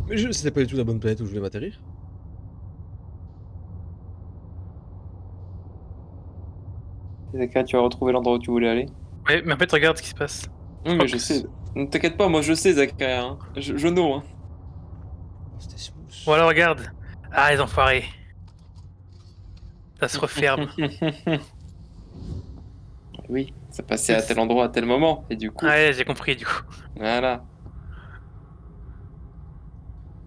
Mais c'était pas du tout la bonne planète où je voulais m'atterrir. Zachary, tu as retrouvé l'endroit où tu voulais aller? Ouais, mais en fait, regarde ce qui se passe. Oui, mais je sais. Ne t'inquiète pas, moi je sais, Zachary. Hein. Je know. Hein. Oh, c'était smooth. Voilà, regarde. Ah, les enfoirés. Ça se referme. Oui, ça passait à tel endroit à tel moment, et du coup, Ouais, j'ai compris du coup. voilà.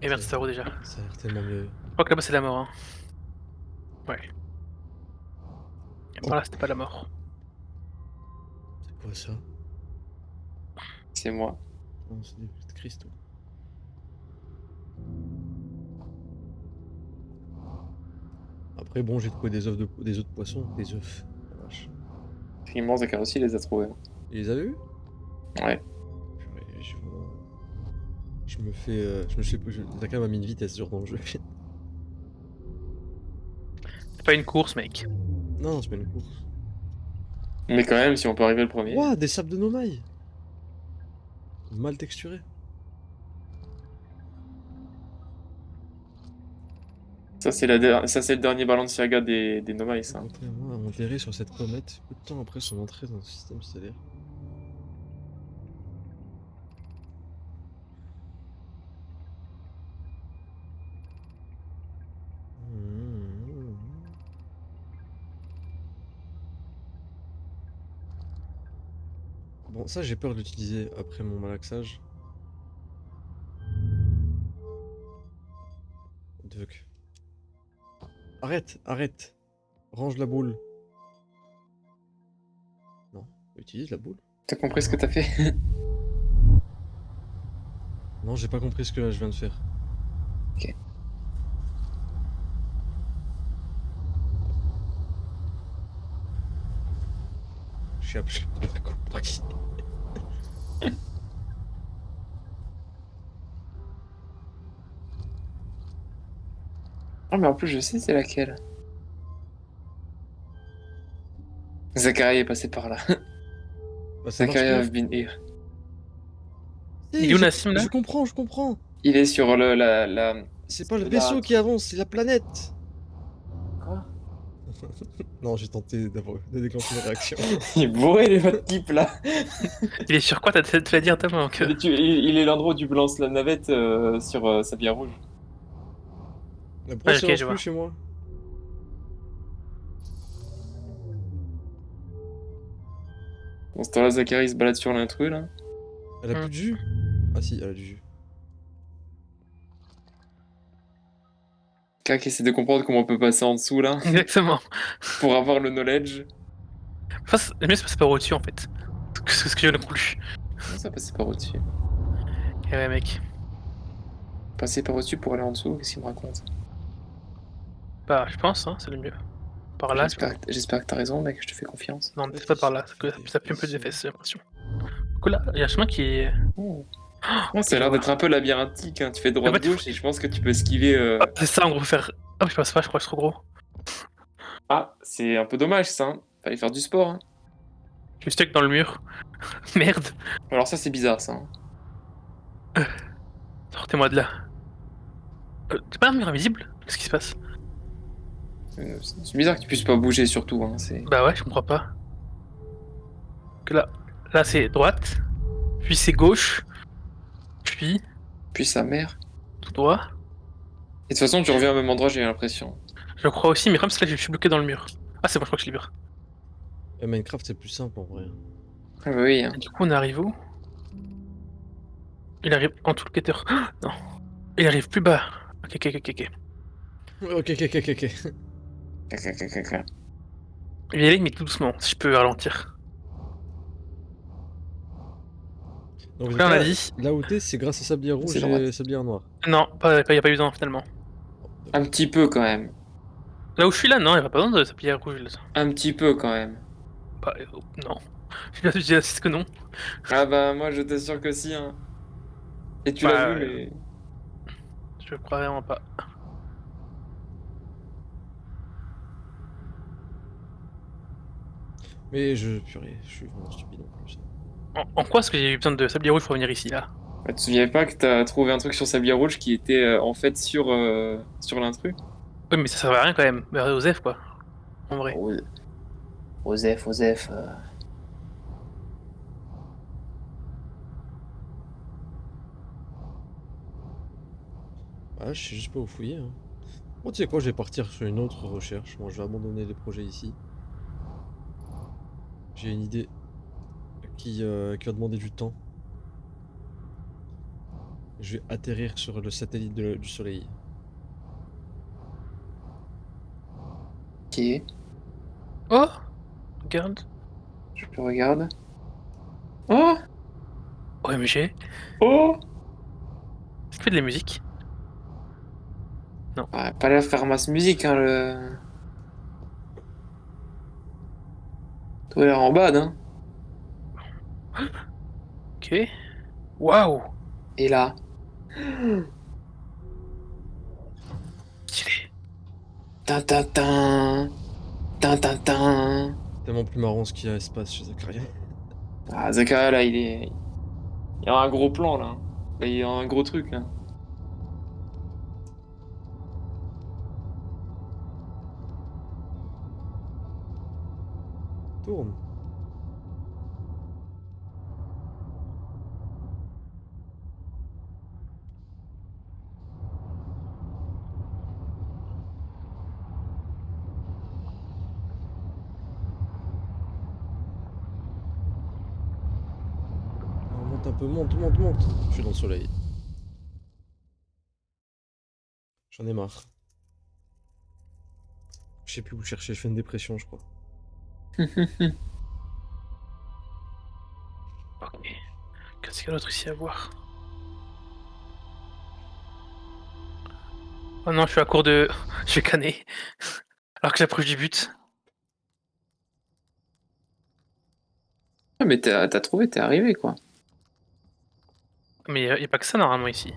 Et merde, c'est où déjà? Ça a l'air tellement mieux. Je crois que là-bas c'est la mort. Hein. Ouais. Et par là, c'était pas la mort. C'est quoi ça? C'est moi. Non, c'est des petites cristaux. Après, bon, j'ai trouvé des œufs de poisson. Des œufs. La vache. Effectivement, Zachary aussi les a trouvés. Il les avait vus? Ouais. Purée, je me fais. Zaka m'a mis une vitesse sur dans le jeu. C'est pas une course, mec. Non, c'est pas une course. Mais quand même, si on peut arriver le premier. Ouah, des sables de Nomaï! Mal texturés. Ça, c'est ça, c'est le dernier Balenciaga des Nomai, ça. Contrairement à enterrer sur cette comète, peu de temps après son entrée dans le système stellaire. Bon, ça j'ai peur d'utiliser après mon malaxage. Duck. Arrête, arrête. Range la boule. Non, utilise la boule. T'as compris ce que t'as fait? Non, j'ai pas compris ce que je viens de faire. Ok. J'ai absolument pas compris. Ah, mais en plus, je sais c'est laquelle. Zachary est passé par là. Bah, ça marche Zachary plus. have been here. Si, Il est où, je- Nassim, là? Je comprends, je comprends. Il est sur la... C'est pas le vaisseau qui avance, c'est la planète. Quoi? Non, j'ai tenté de déclencher une réaction. Il est bourré, les votre type, là. Il est sur quoi? T'as te l'as dit tellement que. Il est l'endroit où tu balances la navette sur sa bière rouge. La brosse ok, elle lance je plus vois. chez moi. Bon, ce temps-là, Zachary se balade sur l'intrus, là. Elle a plus de jus. Ah si, elle a du jus. Cac essaie de comprendre comment on peut passer en dessous, là, Exactement. pour avoir le knowledge. Enfin, le mieux, c'est passer par au-dessus, en fait. C'est ce que je ne plus. Comment ça, passer par au-dessus? Et ouais, mec. Passer par au-dessus pour aller en dessous, qu'est-ce qu'il me raconte? Bah, je pense, hein, c'est le mieux. Par là, J'espère que t'as raison, mec, je te fais confiance. non, peut-être pas par là, ça pue un peu des fesses, j'ai l'impression. Du coup, là, il y a un chemin qui est. Oh. Ouais, ça a l'air d'être un peu labyrinthique, hein. Tu fais droite-gauche et je pense que tu peux esquiver... Ah, c'est ça, en gros, faire. Ah, je passe pas, je crois que c'est trop gros. Ah, c'est un peu dommage, ça, hein. Fallait faire du sport, hein. Je suis stuck dans le mur. Merde, Alors ça, c'est bizarre, ça, hein. sortez-moi de là. C'est pas un mur invisible? Qu'est-ce qui se passe? C'est bizarre que tu puisses pas bouger, surtout, hein. C'est... Bah ouais, je comprends pas. Que là c'est droite, puis c'est gauche, puis Puis sa mère. tout droit. Et de toute façon, tu reviens au même endroit, j'ai l'impression. Je crois aussi, mais comme c'est là, je suis bloqué dans le mur. Ah, c'est bon, je crois que je suis libre. Minecraft c'est plus simple en vrai. Ah bah oui, hein. Et du coup, on arrive où? Il arrive en tout le quêteur. Non, il arrive plus bas. Ok, ok, ok, ok. Ok, ok, ok, ok. Caca. Il y aller, mais tout doucement, si je peux ralentir. Donc Là, on a dit. là où t'es, c'est grâce à Sablière Rouge C'est et droite. Sablière Noire. Non, y a pas eu besoin finalement. Un petit peu, quand même. Là où je suis là, non, il y a pas besoin de sa pierre rouge. Là. Un petit peu, quand même. Bah, non. J'insiste que non. Ah bah, moi, je t'assure que si, hein. Et tu Bah, l'as vu, mais... Je crois vraiment pas. Mais purée, je suis vraiment stupide en plus. En quoi est-ce que j'ai eu besoin de sablier rouge pour venir ici là? Bah, tu te souviens pas que t'as trouvé un truc sur sa bière rouge qui était, en fait, sur l'intrus? Oui, mais ça servait à rien quand même. Bah, Osef quoi. En vrai. Osef. Ah, je sais juste pas où fouiller. Hein. Bon, tu sais quoi, je vais partir sur une autre recherche. Moi, je vais abandonner les projets ici. J'ai une idée qui va demander du temps. Je vais atterrir sur le satellite du Soleil. Ok, Oh! Regarde. je regarde. Oh! OMG. Oh! Est-ce qu'il fait de la musique? Ah, pas l'air de faire masse musique, hein, le... Toi, l'air en bad, hein. Ok. Waouh! Et là... Stylé. Tintintin. Tintintin. Tellement plus marrant ce qu'il y a espace chez Zachariah. Ah, Zachary, là, il y a un gros plan, là. Là, il y a un gros truc, là. Tourne. Alors, monte un peu, monte. Je suis dans le soleil. J'en ai marre. Je sais plus où chercher, je fais une dépression, je crois. Ok. Qu'est-ce qu'il y a d'autre ici à voir? Oh non, je suis à court de. Je vais canner. Alors que j'approche du but. Ah, mais t'as trouvé, t'es arrivé quoi. Mais y a pas que ça normalement ici.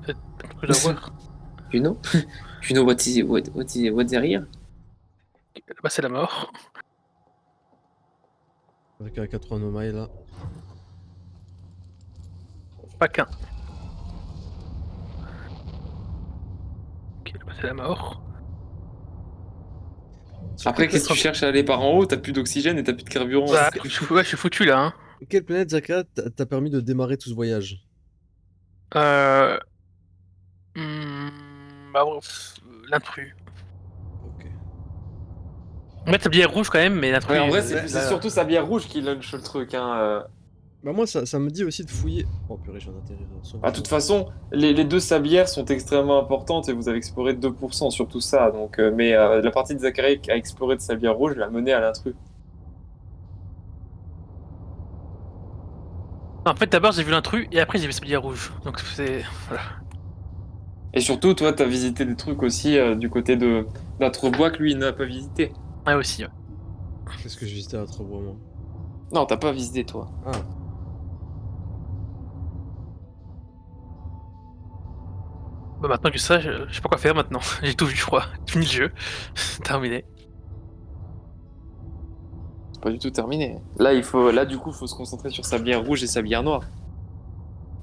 T'as beaucoup à voir. You know? You know what's there? Bah, c'est la mort. Avec un 80 mailles là. Pas qu'un. Ok, bah, c'est la mort. Sur Après, quelle qu'est-ce que tu planète- cherches à aller par en haut? T'as plus d'oxygène et t'as plus de carburant. Bah, ouais, je suis foutu là. Hein. Quelle planète, Zaka, t'a permis de démarrer tout ce voyage? Euh. Bah, l'intrus. Ok. En fait, le billet rouge quand même, mais l'intrus. Ouais, en vrai, Ouais, c'est surtout sa bière rouge qui lunch le truc. Hein. Bah moi, ça me dit aussi de fouiller. Oh purée, je viens d'atterrir sur De toute façon, les deux sablières sont extrêmement importantes et vous avez exploré 2% sur tout ça. Donc, mais la partie de Zachary qui a exploré de sablière rouge l'a mené à l'intrus. En fait, d'abord j'ai vu l'intrus et après j'ai vu ce billet rouge. Donc c'est. Voilà. Et surtout, toi, t'as visité des trucs aussi du côté de d'Intrebois que lui il n'a pas visité. Ouais, aussi, ouais. Qu'est-ce que je visitais à Trebois, moi? Non, t'as pas visité, toi. Ah, Bah, maintenant que ça, je sais pas quoi faire maintenant. J'ai tout vu, je crois. Fini le jeu. Terminé. C'est pas du tout terminé. Là, du coup, faut se concentrer sur sablière rouge et sablière noire.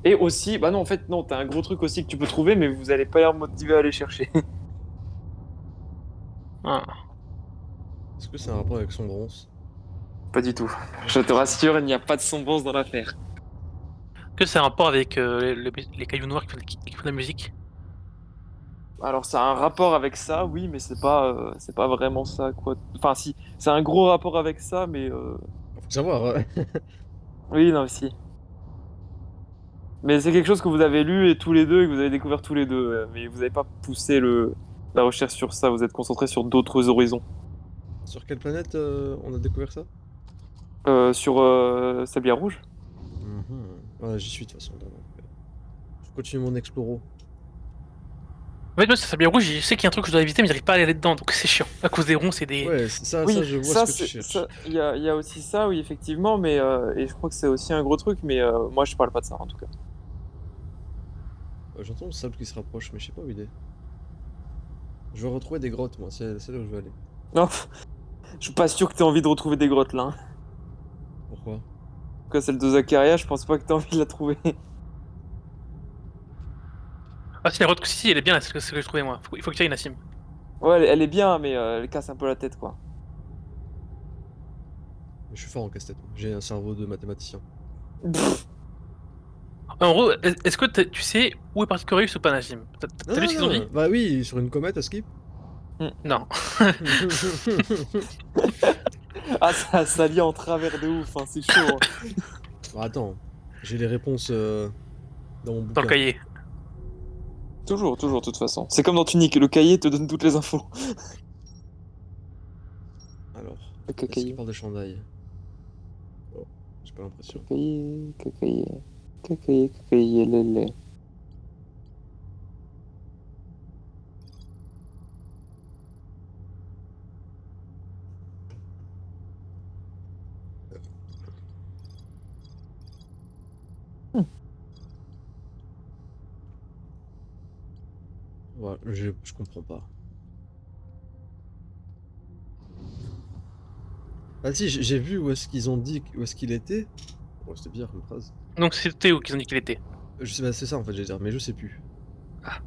Et aussi, bah non, en fait, non, t'as un gros truc aussi que tu peux trouver, mais vous allez pas l'air motivé à aller chercher. Ah. est-ce que c'est un rapport avec son bronze? Pas du tout. Je te rassure, il n'y a pas de sombrance dans l'affaire. Que c'est un rapport avec les cailloux noirs qui font de la musique? Alors, ça a un rapport avec ça, oui, mais c'est pas vraiment ça, quoi. Enfin, si, c'est un gros rapport avec ça, mais Faut savoir, oui, non, si. Mais c'est quelque chose que vous avez lu et tous les deux et que vous avez découvert tous les deux, mais vous n'avez pas poussé la recherche sur ça. Vous êtes concentré sur d'autres horizons. sur quelle planète on a découvert ça? Sur Sablière Rouge. Ouais, j'y suis de toute façon. Donc, je continue mon exploro. En fait, moi, c'est bien rouge, je sais qu'il y a un truc que je dois éviter, mais j'arrive pas à aller dedans, donc c'est chiant. À cause des ronds, c'est des. Ouais, Oui, ça, je vois ce que tu c'est cherches. ça. Il y a aussi ça, oui, effectivement, mais et je crois que c'est aussi un gros truc, mais moi je parle pas de ça en tout cas. J'entends le sable qui se rapproche, mais je sais pas où il est. Je veux retrouver des grottes, moi, c'est là où je veux aller. Non, je suis pas sûr que t'aies envie de retrouver des grottes là. Hein. Pourquoi? Quoi, celle de Zakaria, je pense pas que t'aies envie de la trouver. Ah, si la route, si, elle est bien, là, c'est ce que je trouvais moi. Il faut que tu ailles, Nassim. Ouais, elle est bien, mais elle casse un peu la tête quoi. Je suis fort en casse-tête. J'ai un cerveau de mathématicien. En gros, est-ce que tu sais où est parti Corius ou pas, Nassim? T'as lu ce qu'ils ont dit? Bah oui, sur une comète à skip. Non. Ah, ça lie en travers de ouf, hein, c'est chaud. Hein. Bah attends, j'ai les réponses dans mon Dans bouquin. le cahier. Toujours, de toute façon. C'est comme dans Tunic, le cahier te donne toutes les infos. Alors, Le est-ce qu'il cahier. parle de chandail? Oh, j'ai pas l'impression. Cacaillé, lélé. Ouais, je comprends pas. Ah si, j'ai vu où est-ce qu'ils ont dit où est-ce qu'il était. Oh, c'était bizarre comme phrase. Donc c'était où qu'ils ont dit qu'il était? Je sais, bah, c'est ça en fait, j'allais dire, mais je sais plus. Ah.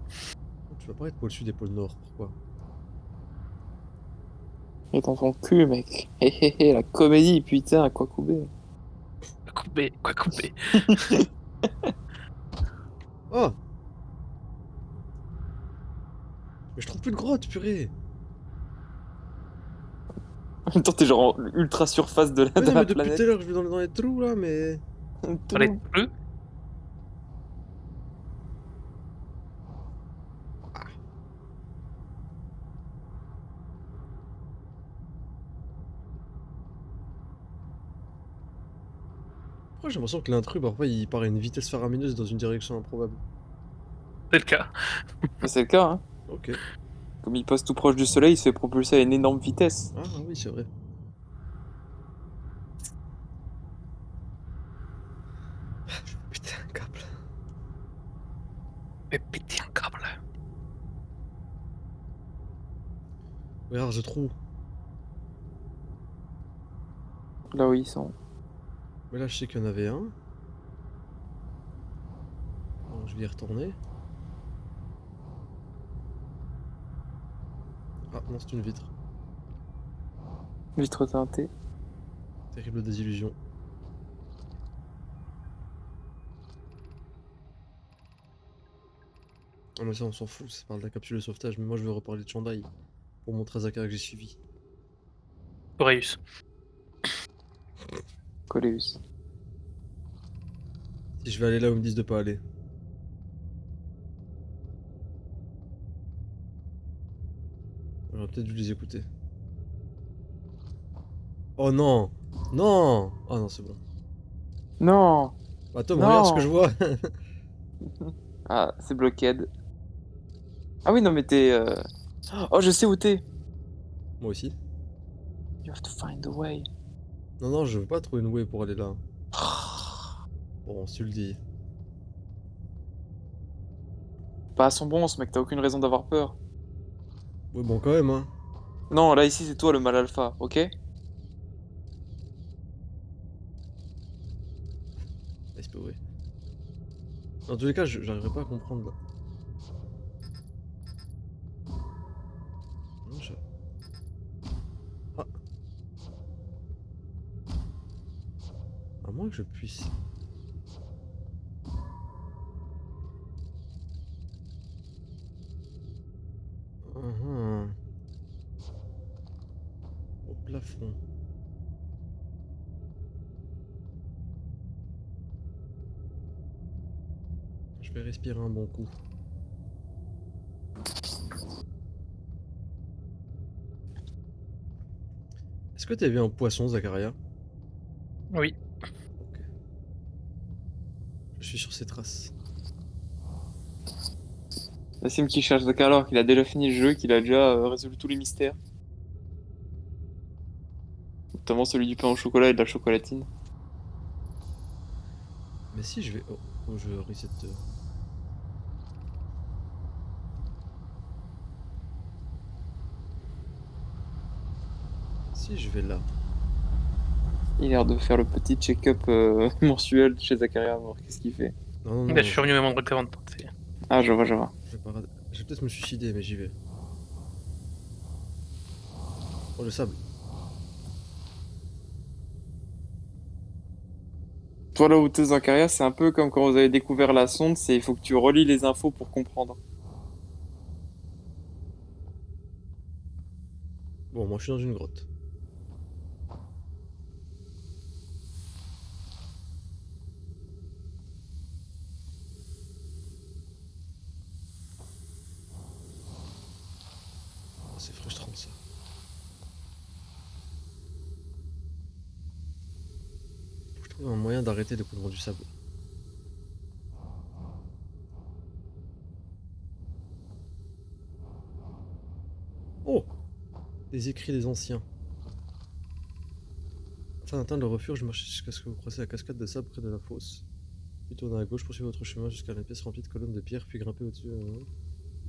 Tu vas pas être pôle sud et pôle nord, pourquoi? Il est dans ton cul, mec. Hé hé hé, la comédie, putain, quoi couper. Quoi couper? Oh! Mais je trouve plus de grotte, purée! En même temps, t'es genre en ultra surface de Ouais, de non, la mais depuis tout à planète. l'heure, je vais dans les trous là, mais. Dans les bleus? Moi j'ai l'impression que l'intrus parfois il part à une vitesse faramineuse dans une direction improbable. C'est le cas. Bah, c'est le cas, hein. Ok. Comme il passe tout proche du soleil, il se fait propulser à une énorme vitesse. Ah oui, c'est vrai. Putain, un câble. Mais péter un câble. Regarde, je trouve. Là où ils sont. Mais là, je sais qu'il y en avait un. Alors, je vais y retourner. Ah non, c'est une vitre. Vitre teintée. Terrible désillusion. Ah mais ça on s'en fout, ça parle de la capsule de sauvetage, mais moi je veux reparler de Shandaï. Pour montrer à Zakaria que j'ai suivi. Coréus. Coléus. Si je vais aller là où ils me disent de pas aller. J'aurais peut-être dû les écouter. Oh non! Non! Ah non, c'est bon. Non! Bah Tom, Non. regarde ce que je vois! Ah, c'est blockade. Ah oui, non, mais t'es. Oh, je sais où t'es! Moi aussi. You have to find a way. Non, non, je veux pas trouver une way pour aller là. Bon, si tu le dis. Pas à son bon, ce mec, t'as aucune raison d'avoir peur. Ouais, bon, quand même, hein. Non, là, ici, c'est toi le mal alpha, ok? Il se peut, ouais. Dans tous les cas, j'arriverai pas à comprendre là. Non, Ah. À moins que je puisse. Uhum. Au plafond. Je vais respirer un bon coup. Est-ce que t'as vu un poisson, Zakaria? Oui. Ok. Je suis sur ses traces. Nassim qui cherche Zaka alors qu'il a déjà fini le jeu, qu'il a déjà résolu tous les mystères. Notamment celui du pain au chocolat et de la chocolatine. Mais si je vais... Oh, oh je reset... Si je vais là. Il a l'air de faire le petit check-up mensuel chez Zakaria, voir qu'est-ce qu'il fait. Non, non, non. Là, je suis revenu au même endroit qu'avant de tenter. Ah, je vois, je vois. Je vais peut-être me suicider, mais j'y vais. Oh, le sable. Toi, là où t'es Zakaria, c'est un peu comme quand vous avez découvert la sonde, c'est il faut que tu relis les infos pour comprendre. Bon, moi je suis dans une grotte. Oh, c'est frustrant ça. Faut que je trouve un moyen d'arrêter le coulement du sable. Oh! Des écrits des anciens. Afin d'atteindre le refuge, marchez jusqu'à ce que vous croisez la cascade de sable près de la fosse. Puis tournez à gauche, poursuivez votre chemin jusqu'à la pièce remplie de colonnes de pierre, puis grimpez au-dessus.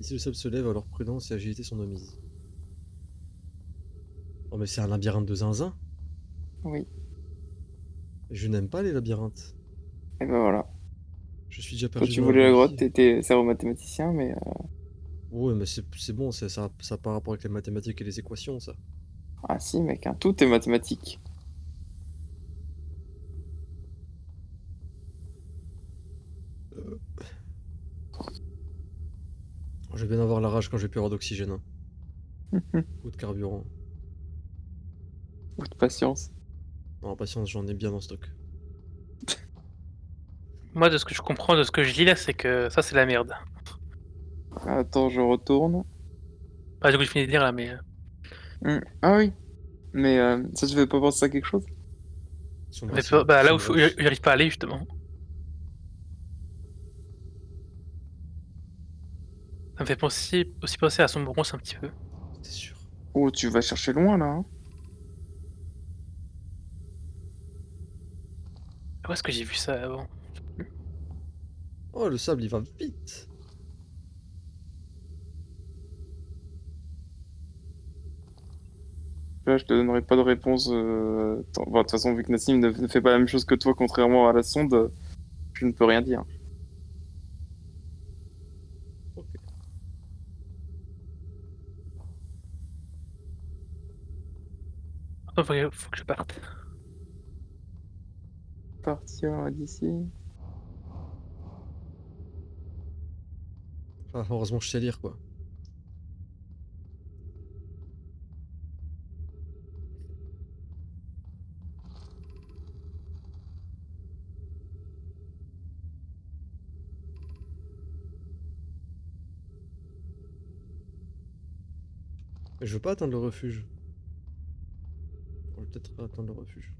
Ici, le sable se lève, alors prudence et agilité sont de mise. Oh, mais c'est un labyrinthe de zinzin? Oui. Je n'aime pas les labyrinthes. Et ben voilà. Je suis déjà Quand perdu tu dans voulais la vraie grotte, vie. t'étais cerveau mathématicien, mais Ouais, mais c'est bon, ça a par rapport avec les mathématiques et les équations, ça. ah si, mec, hein, tout est mathématique. Je vais bien avoir la rage quand je vais plus avoir d'oxygène. Hein. Ou de carburant. Ou de patience. Non, patience, j'en ai bien en stock. Moi, de ce que je comprends, de ce que je lis là, c'est que ça, c'est la merde. Attends, je retourne. Pas du coup, je finis de dire là, mais. Ah oui. Mais ça te fait pas penser à quelque chose? Sombre Mais acier, bah, là où sombre il roche. arrive pas à aller, justement. Ça me fait aussi penser à Sombre Bronze un petit peu. T'es sûr? Oh, tu vas chercher loin là. Hein. Où est-ce que j'ai vu ça avant? Oh, le sable, il va vite. Là, je te donnerai pas de réponse. Bon, de toute façon, vu que Nassim ne fait pas la même chose que toi, contrairement à la sonde, je ne peux rien dire. Ok. Oh, faut que je parte. Partir d'ici. Ah, heureusement, je sais lire, quoi. Mais je veux pas atteindre le refuge. On va peut-être atteindre le refuge.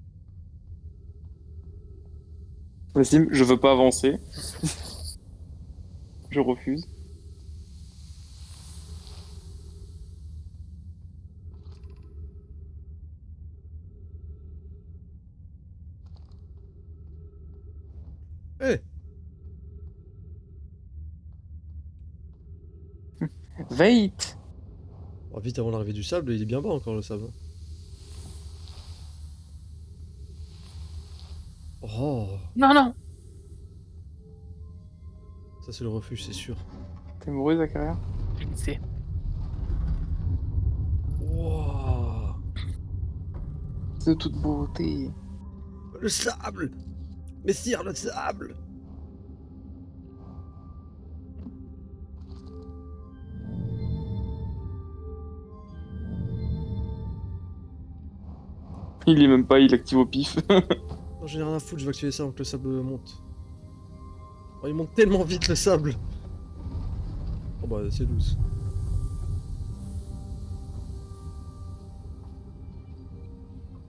Nassim, je veux pas avancer. Je refuse. Eh! Wait! Oh, vite avant l'arrivée du sable, il est bien bas encore le sable. Oh! Non, non! Ça, c'est le refuge, c'est sûr. T'es amoureux, Zakaria? J'ai glissé. Wow. De toute beauté. Le sable! Messire, le sable! Il est même pas, il active au pif. Non, j'en ai rien à foutre, je vais activer ça avant que le sable monte. Oh, il monte tellement vite le sable! Oh bah, c'est loose.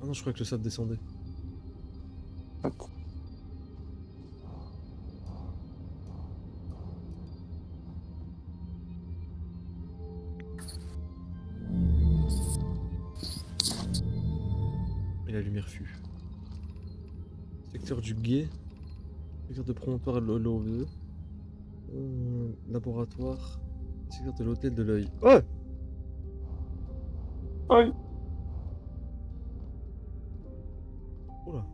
Ah non, je croyais que le sable descendait. Et la lumière fut. Secteur du guet. Secteur de promontoire de l'OVE. Laboratoire. Secteur de l'hôtel de l'œil. Oh! Aïe. Oula.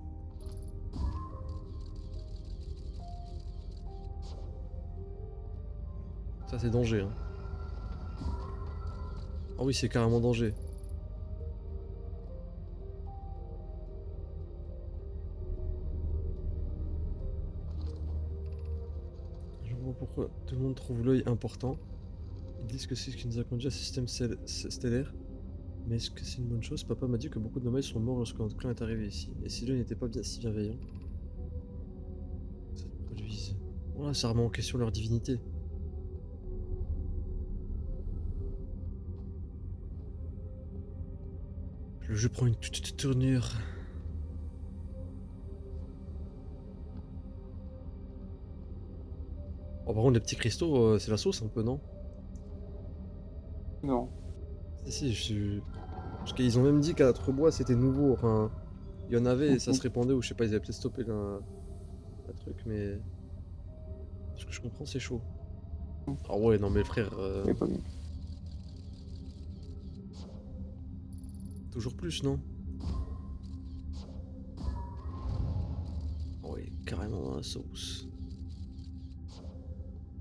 Ça c'est danger hein. Ah oui c'est carrément danger. Je vois pourquoi tout le monde trouve l'œil important. Ils disent que c'est ce qui nous a conduit à ce système stellaire. Mais est-ce que c'est une bonne chose? Papa m'a dit que beaucoup de nomades sont morts lorsque notre clan est arrivé ici. Et si l'œil n'était pas bien si bienveillant. Ça te produise. Voilà, ça remet en question leur divinité. Le jeu prend une toute tournure. Oh, par contre, les petits cristaux, c'est la sauce un peu, non? Non. Si, parce qu'ils ont même dit qu'à Trebois c'était nouveau. Enfin, il y en avait et ça se répandait, ou je sais pas, ils avaient peut-être stoppé la truc, mais. Ce que je comprends, c'est chaud. Ah ouais, non, mais frère. Il est pas bien. Toujours plus, non? Oui, carrément dans la sauce.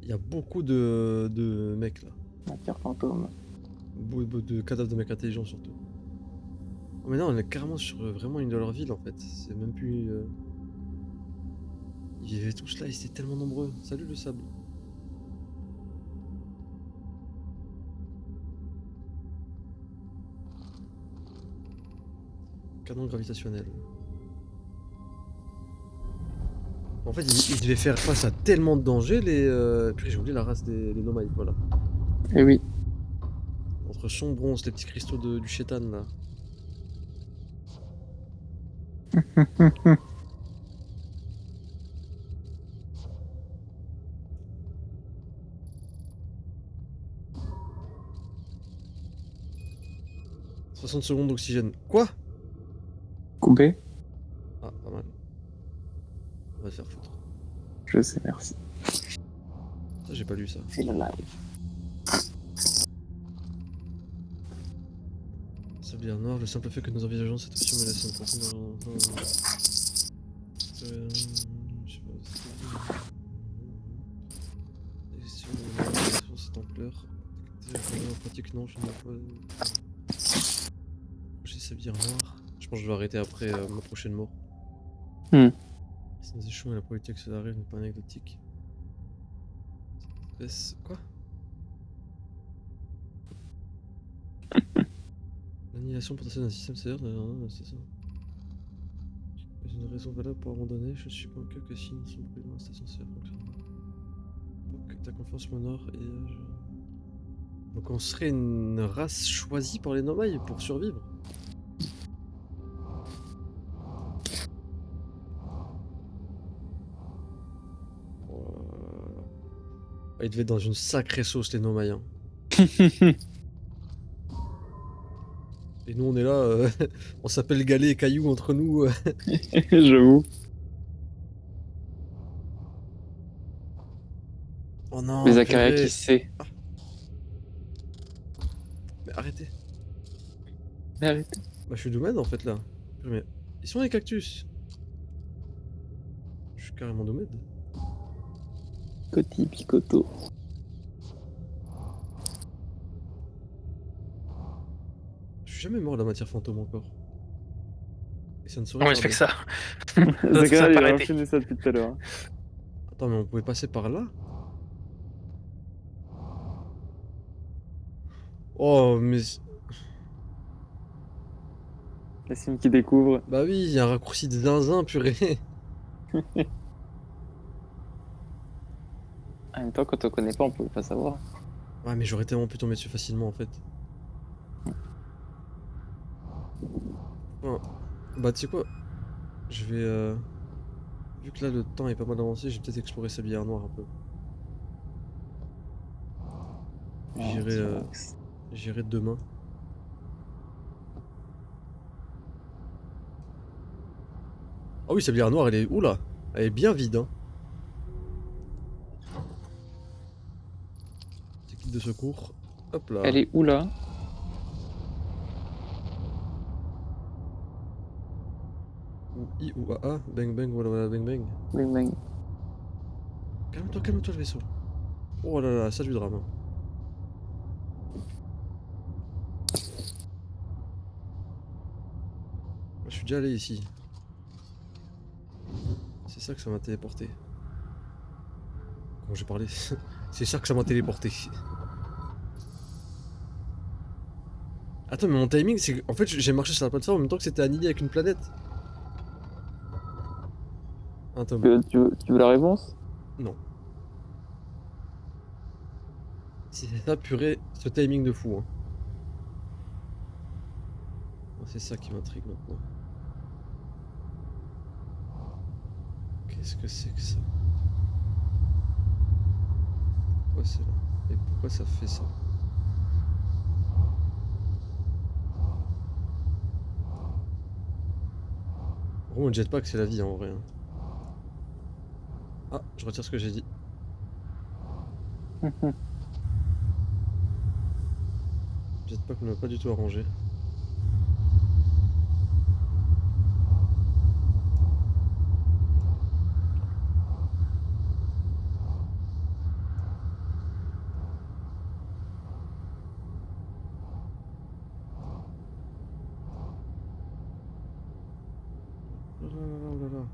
Il y a beaucoup de mecs là. Matière fantôme. Beaucoup de cadavres de mecs intelligents surtout. Oh, mais non, on est carrément sur vraiment une de leurs villes en fait. C'est même plus. Ils vivaient tous là, ils étaient tellement nombreux. Salut le sable. Canon gravitationnel. En fait, ils devaient faire face à tellement de dangers, les. Puis j'ai oublié la race des nomades, voilà. Eh oui. Entre son bronze, les petits cristaux du chétan là. « 60 secondes d'oxygène. » Quoi? Coupé? Ah, pas mal. On va se faire foutre. Je sais, merci. Ça, j'ai pas lu ça. C'est le live. Sablière noire, le simple fait que nous envisageons cette option me laisse un sur cette ampleur. En pratique, non, je n'ai pas. J'ai sablière noire. Je pense que je vais arrêter après ma prochaine mort. Si nous échouons et la politique que cela arrive n'est pas anecdotique. Quoi? L'annihilation potentielle d'un système c'est c'est ça. C'est une raison valable pour abandonner, je suis convaincu que si nous sommes pris dans la station CR fonctionnera. Donc ta confiance m'honore et Donc on serait une race choisie par les Nomai pour survivre. Ah, ils devaient être dans une sacrée sauce les Nomai. Hein. Et nous on est là, on s'appelle Galet et Caillou entre nous. J'avoue. Oh non, Mais Zakaria purée. qui sait. Mais arrêtez. Mais arrête. Bah je suis domaine en fait là. Mais ils sont les cactus. Je suis carrément domaine. Coti picoto. Je suis jamais mort de la matière fantôme encore. Et ça ne saurait On respecte ça. Zakaria, il pas a arrêté. enchaîné ça depuis tout à l'heure. Attends mais on pouvait passer par là? Oh mais... La sim qui découvre. Bah oui, il y a un raccourci de zinzin purée. En même temps, quand on connaît pas, on pouvait pas savoir. Ouais mais j'aurais tellement pu tomber dessus facilement en fait. Ouais. Bah tu sais quoi? Je vais... Vu que là le temps est pas mal avancé, je vais peut-être explorer Sablière Noire un peu. J'irai demain. Ah oui, Sablière Noire, elle est... Oula! Elle est bien vide, hein. C'est kit de secours. Hop là. Elle est où là? Ou I ou AA. Bang bang, voilà voilà, bang bang. Bang bang. Calme-toi le vaisseau. Oh là là, ça du drame. Hein. Je suis déjà allé ici. C'est ça que ça m'a téléporté. Comment j'ai parlé? C'est ça que ça m'a téléporté. Attends, mais mon timing, c'est que... En fait, j'ai marché sur la plateforme en même temps que c'était annihilé avec une planète. Attends. Tu veux la réponse? Non. Si c'est ça, purée, ce timing de fou. Hein. C'est ça qui m'intrigue maintenant. Qu'est-ce que c'est que ça? Pourquoi c'est là? Et pourquoi ça fait ça? Gros, mon jetpack, c'est la vie en vrai. Hein. Ah, je retire ce que j'ai dit. Jetpack ne m'a pas du tout arrangé. Oh là là là là.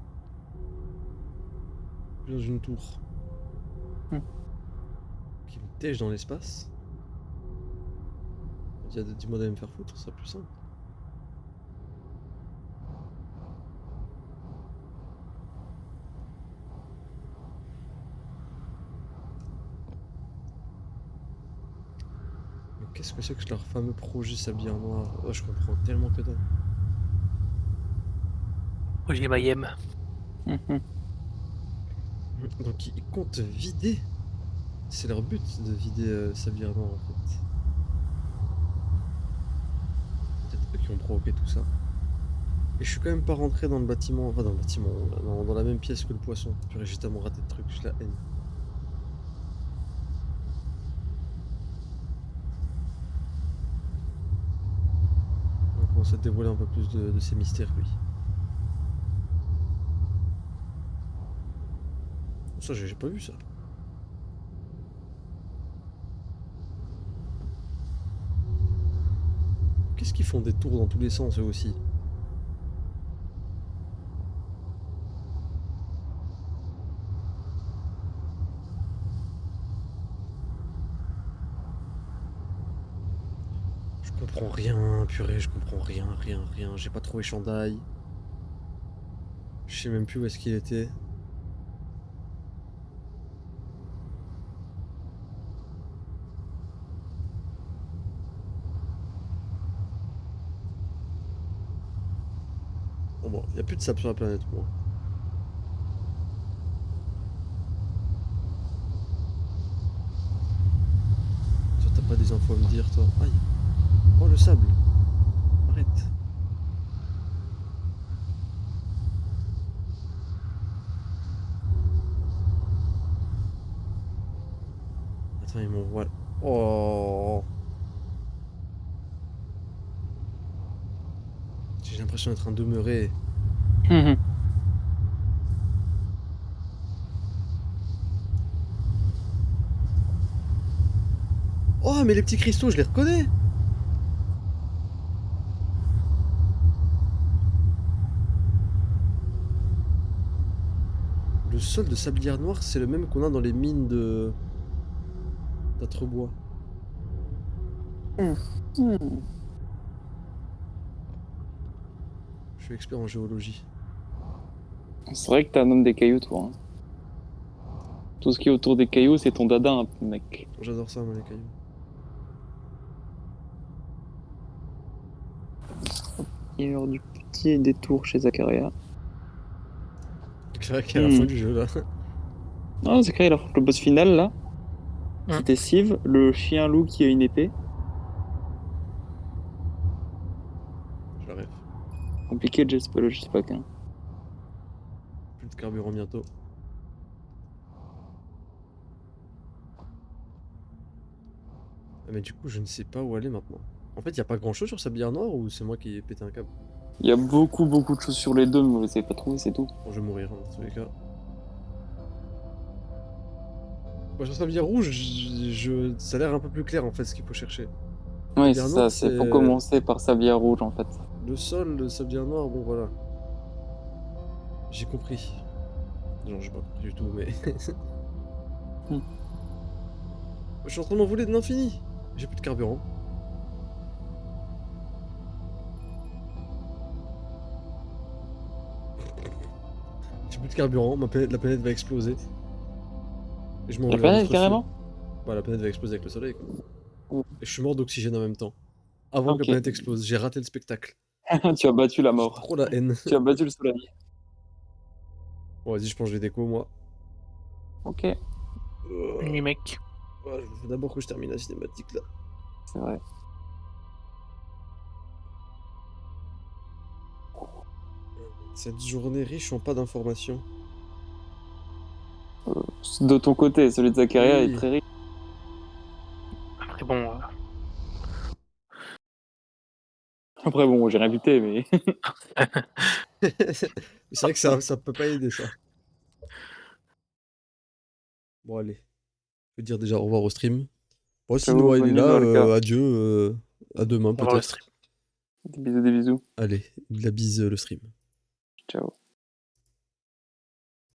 Je suis dans une tour. Qui me tèche dans l'espace. Dis-moi d'aller me faire foutre, ça sera plus simple. Mais qu'est-ce que c'est que leur fameux projet Sablière Noire? Oh, je comprends tellement que dalle. Oji Mayhem. Mhm. Donc ils comptent vider. C'est leur but de vider Sablière Noire en fait. Peut-être eux qui ont provoqué tout ça. Et je suis quand même pas rentré dans le bâtiment, enfin dans le bâtiment, dans la même pièce que le poisson. Purée, j'ai tellement raté de trucs, je la haine. On commence à dévoiler un peu plus de ses mystères, lui. Ça, j'ai pas vu ça. Qu'est-ce qu'ils font des tours dans tous les sens, eux aussi? Je comprends rien, purée, je comprends rien. J'ai pas trouvé Chandail. Je sais même plus où est-ce qu'il était. Oh bon, y a plus de sable sur la planète, moi. Toi, t'as pas des infos à me dire, toi? Aïe. Oh, le sable. Arrête. Attends, ils m'envoient... Oh. J'ai l'impression d'être un demeuré. Mhm. Oh, mais les petits cristaux, je les reconnais! Le sol de sablière noire, c'est le même qu'on a dans les mines de... d'Atrebois. Mhm. Je suis expert en géologie. C'est vrai que t'es un homme des cailloux, toi. Hein. Tout ce qui est autour des cailloux, c'est ton dada, un peu, mec. J'adore ça, moi, les cailloux. Il est l'heure du petit détour chez Zakaria. C'est vrai qu'à la fin du jeu, là. Non, Zakaria, il affronte le boss final, là. Hmm. C'était Siv, le chien loup qui a une épée. Je rêve. Compliqué, je sais pas qu'un. Plus de carburant bientôt. Ah, mais du coup, je ne sais pas où aller maintenant. En fait, y a pas grand chose sur Sablière Noire ou c'est moi qui ai pété un câble? Il y a beaucoup de choses sur les deux, mais vous les avez pas trouvées, c'est tout. Bon, je vais mourir, hein, dans tous les cas. Bon, sur Sablière Rouge, ça a l'air un peu plus clair en fait ce qu'il faut chercher. Oui, Sablière c'est Noire, ça, c'est faut c'est commencer par Sablière Rouge, en fait. le sol de Sablière Noire, bon voilà. J'ai compris. Genre, j'ai pas compris du tout, mais. Hmm. Je suis en train de m'envoler de l'infini. J'ai plus de carburant. J'ai plus de carburant, la planète va exploser. Et je La m'envole vers planète, d'autres carrément? cieux. Bah, la planète va exploser avec le soleil, quoi. Oh. Et je suis mort d'oxygène en même temps. Avant que la Ok. planète explose, j'ai raté le spectacle. Tu as battu la J'ai mort. trop la haine. Tu as battu le soleil. Bon, vas-y, je pense que je vais déco, moi. Ok, Oui, mec. Ouais, faut d'abord que je termine la cinématique, là. c'est vrai. Cette journée riche en pas d'informations. De ton côté, celui de Zakaria est Oui. très riche. Après, bon. Après, bon, j'ai rien buté, mais. C'est vrai que ça peut pas aider, ça. Bon, allez. Je vais dire déjà au revoir au stream. Bon, si Ciao, Noah il est bonne nuit, là, Valka. adieu, à demain On va le peut-être. stream. Des bisous, des bisous. Allez, la bise le stream. Ciao.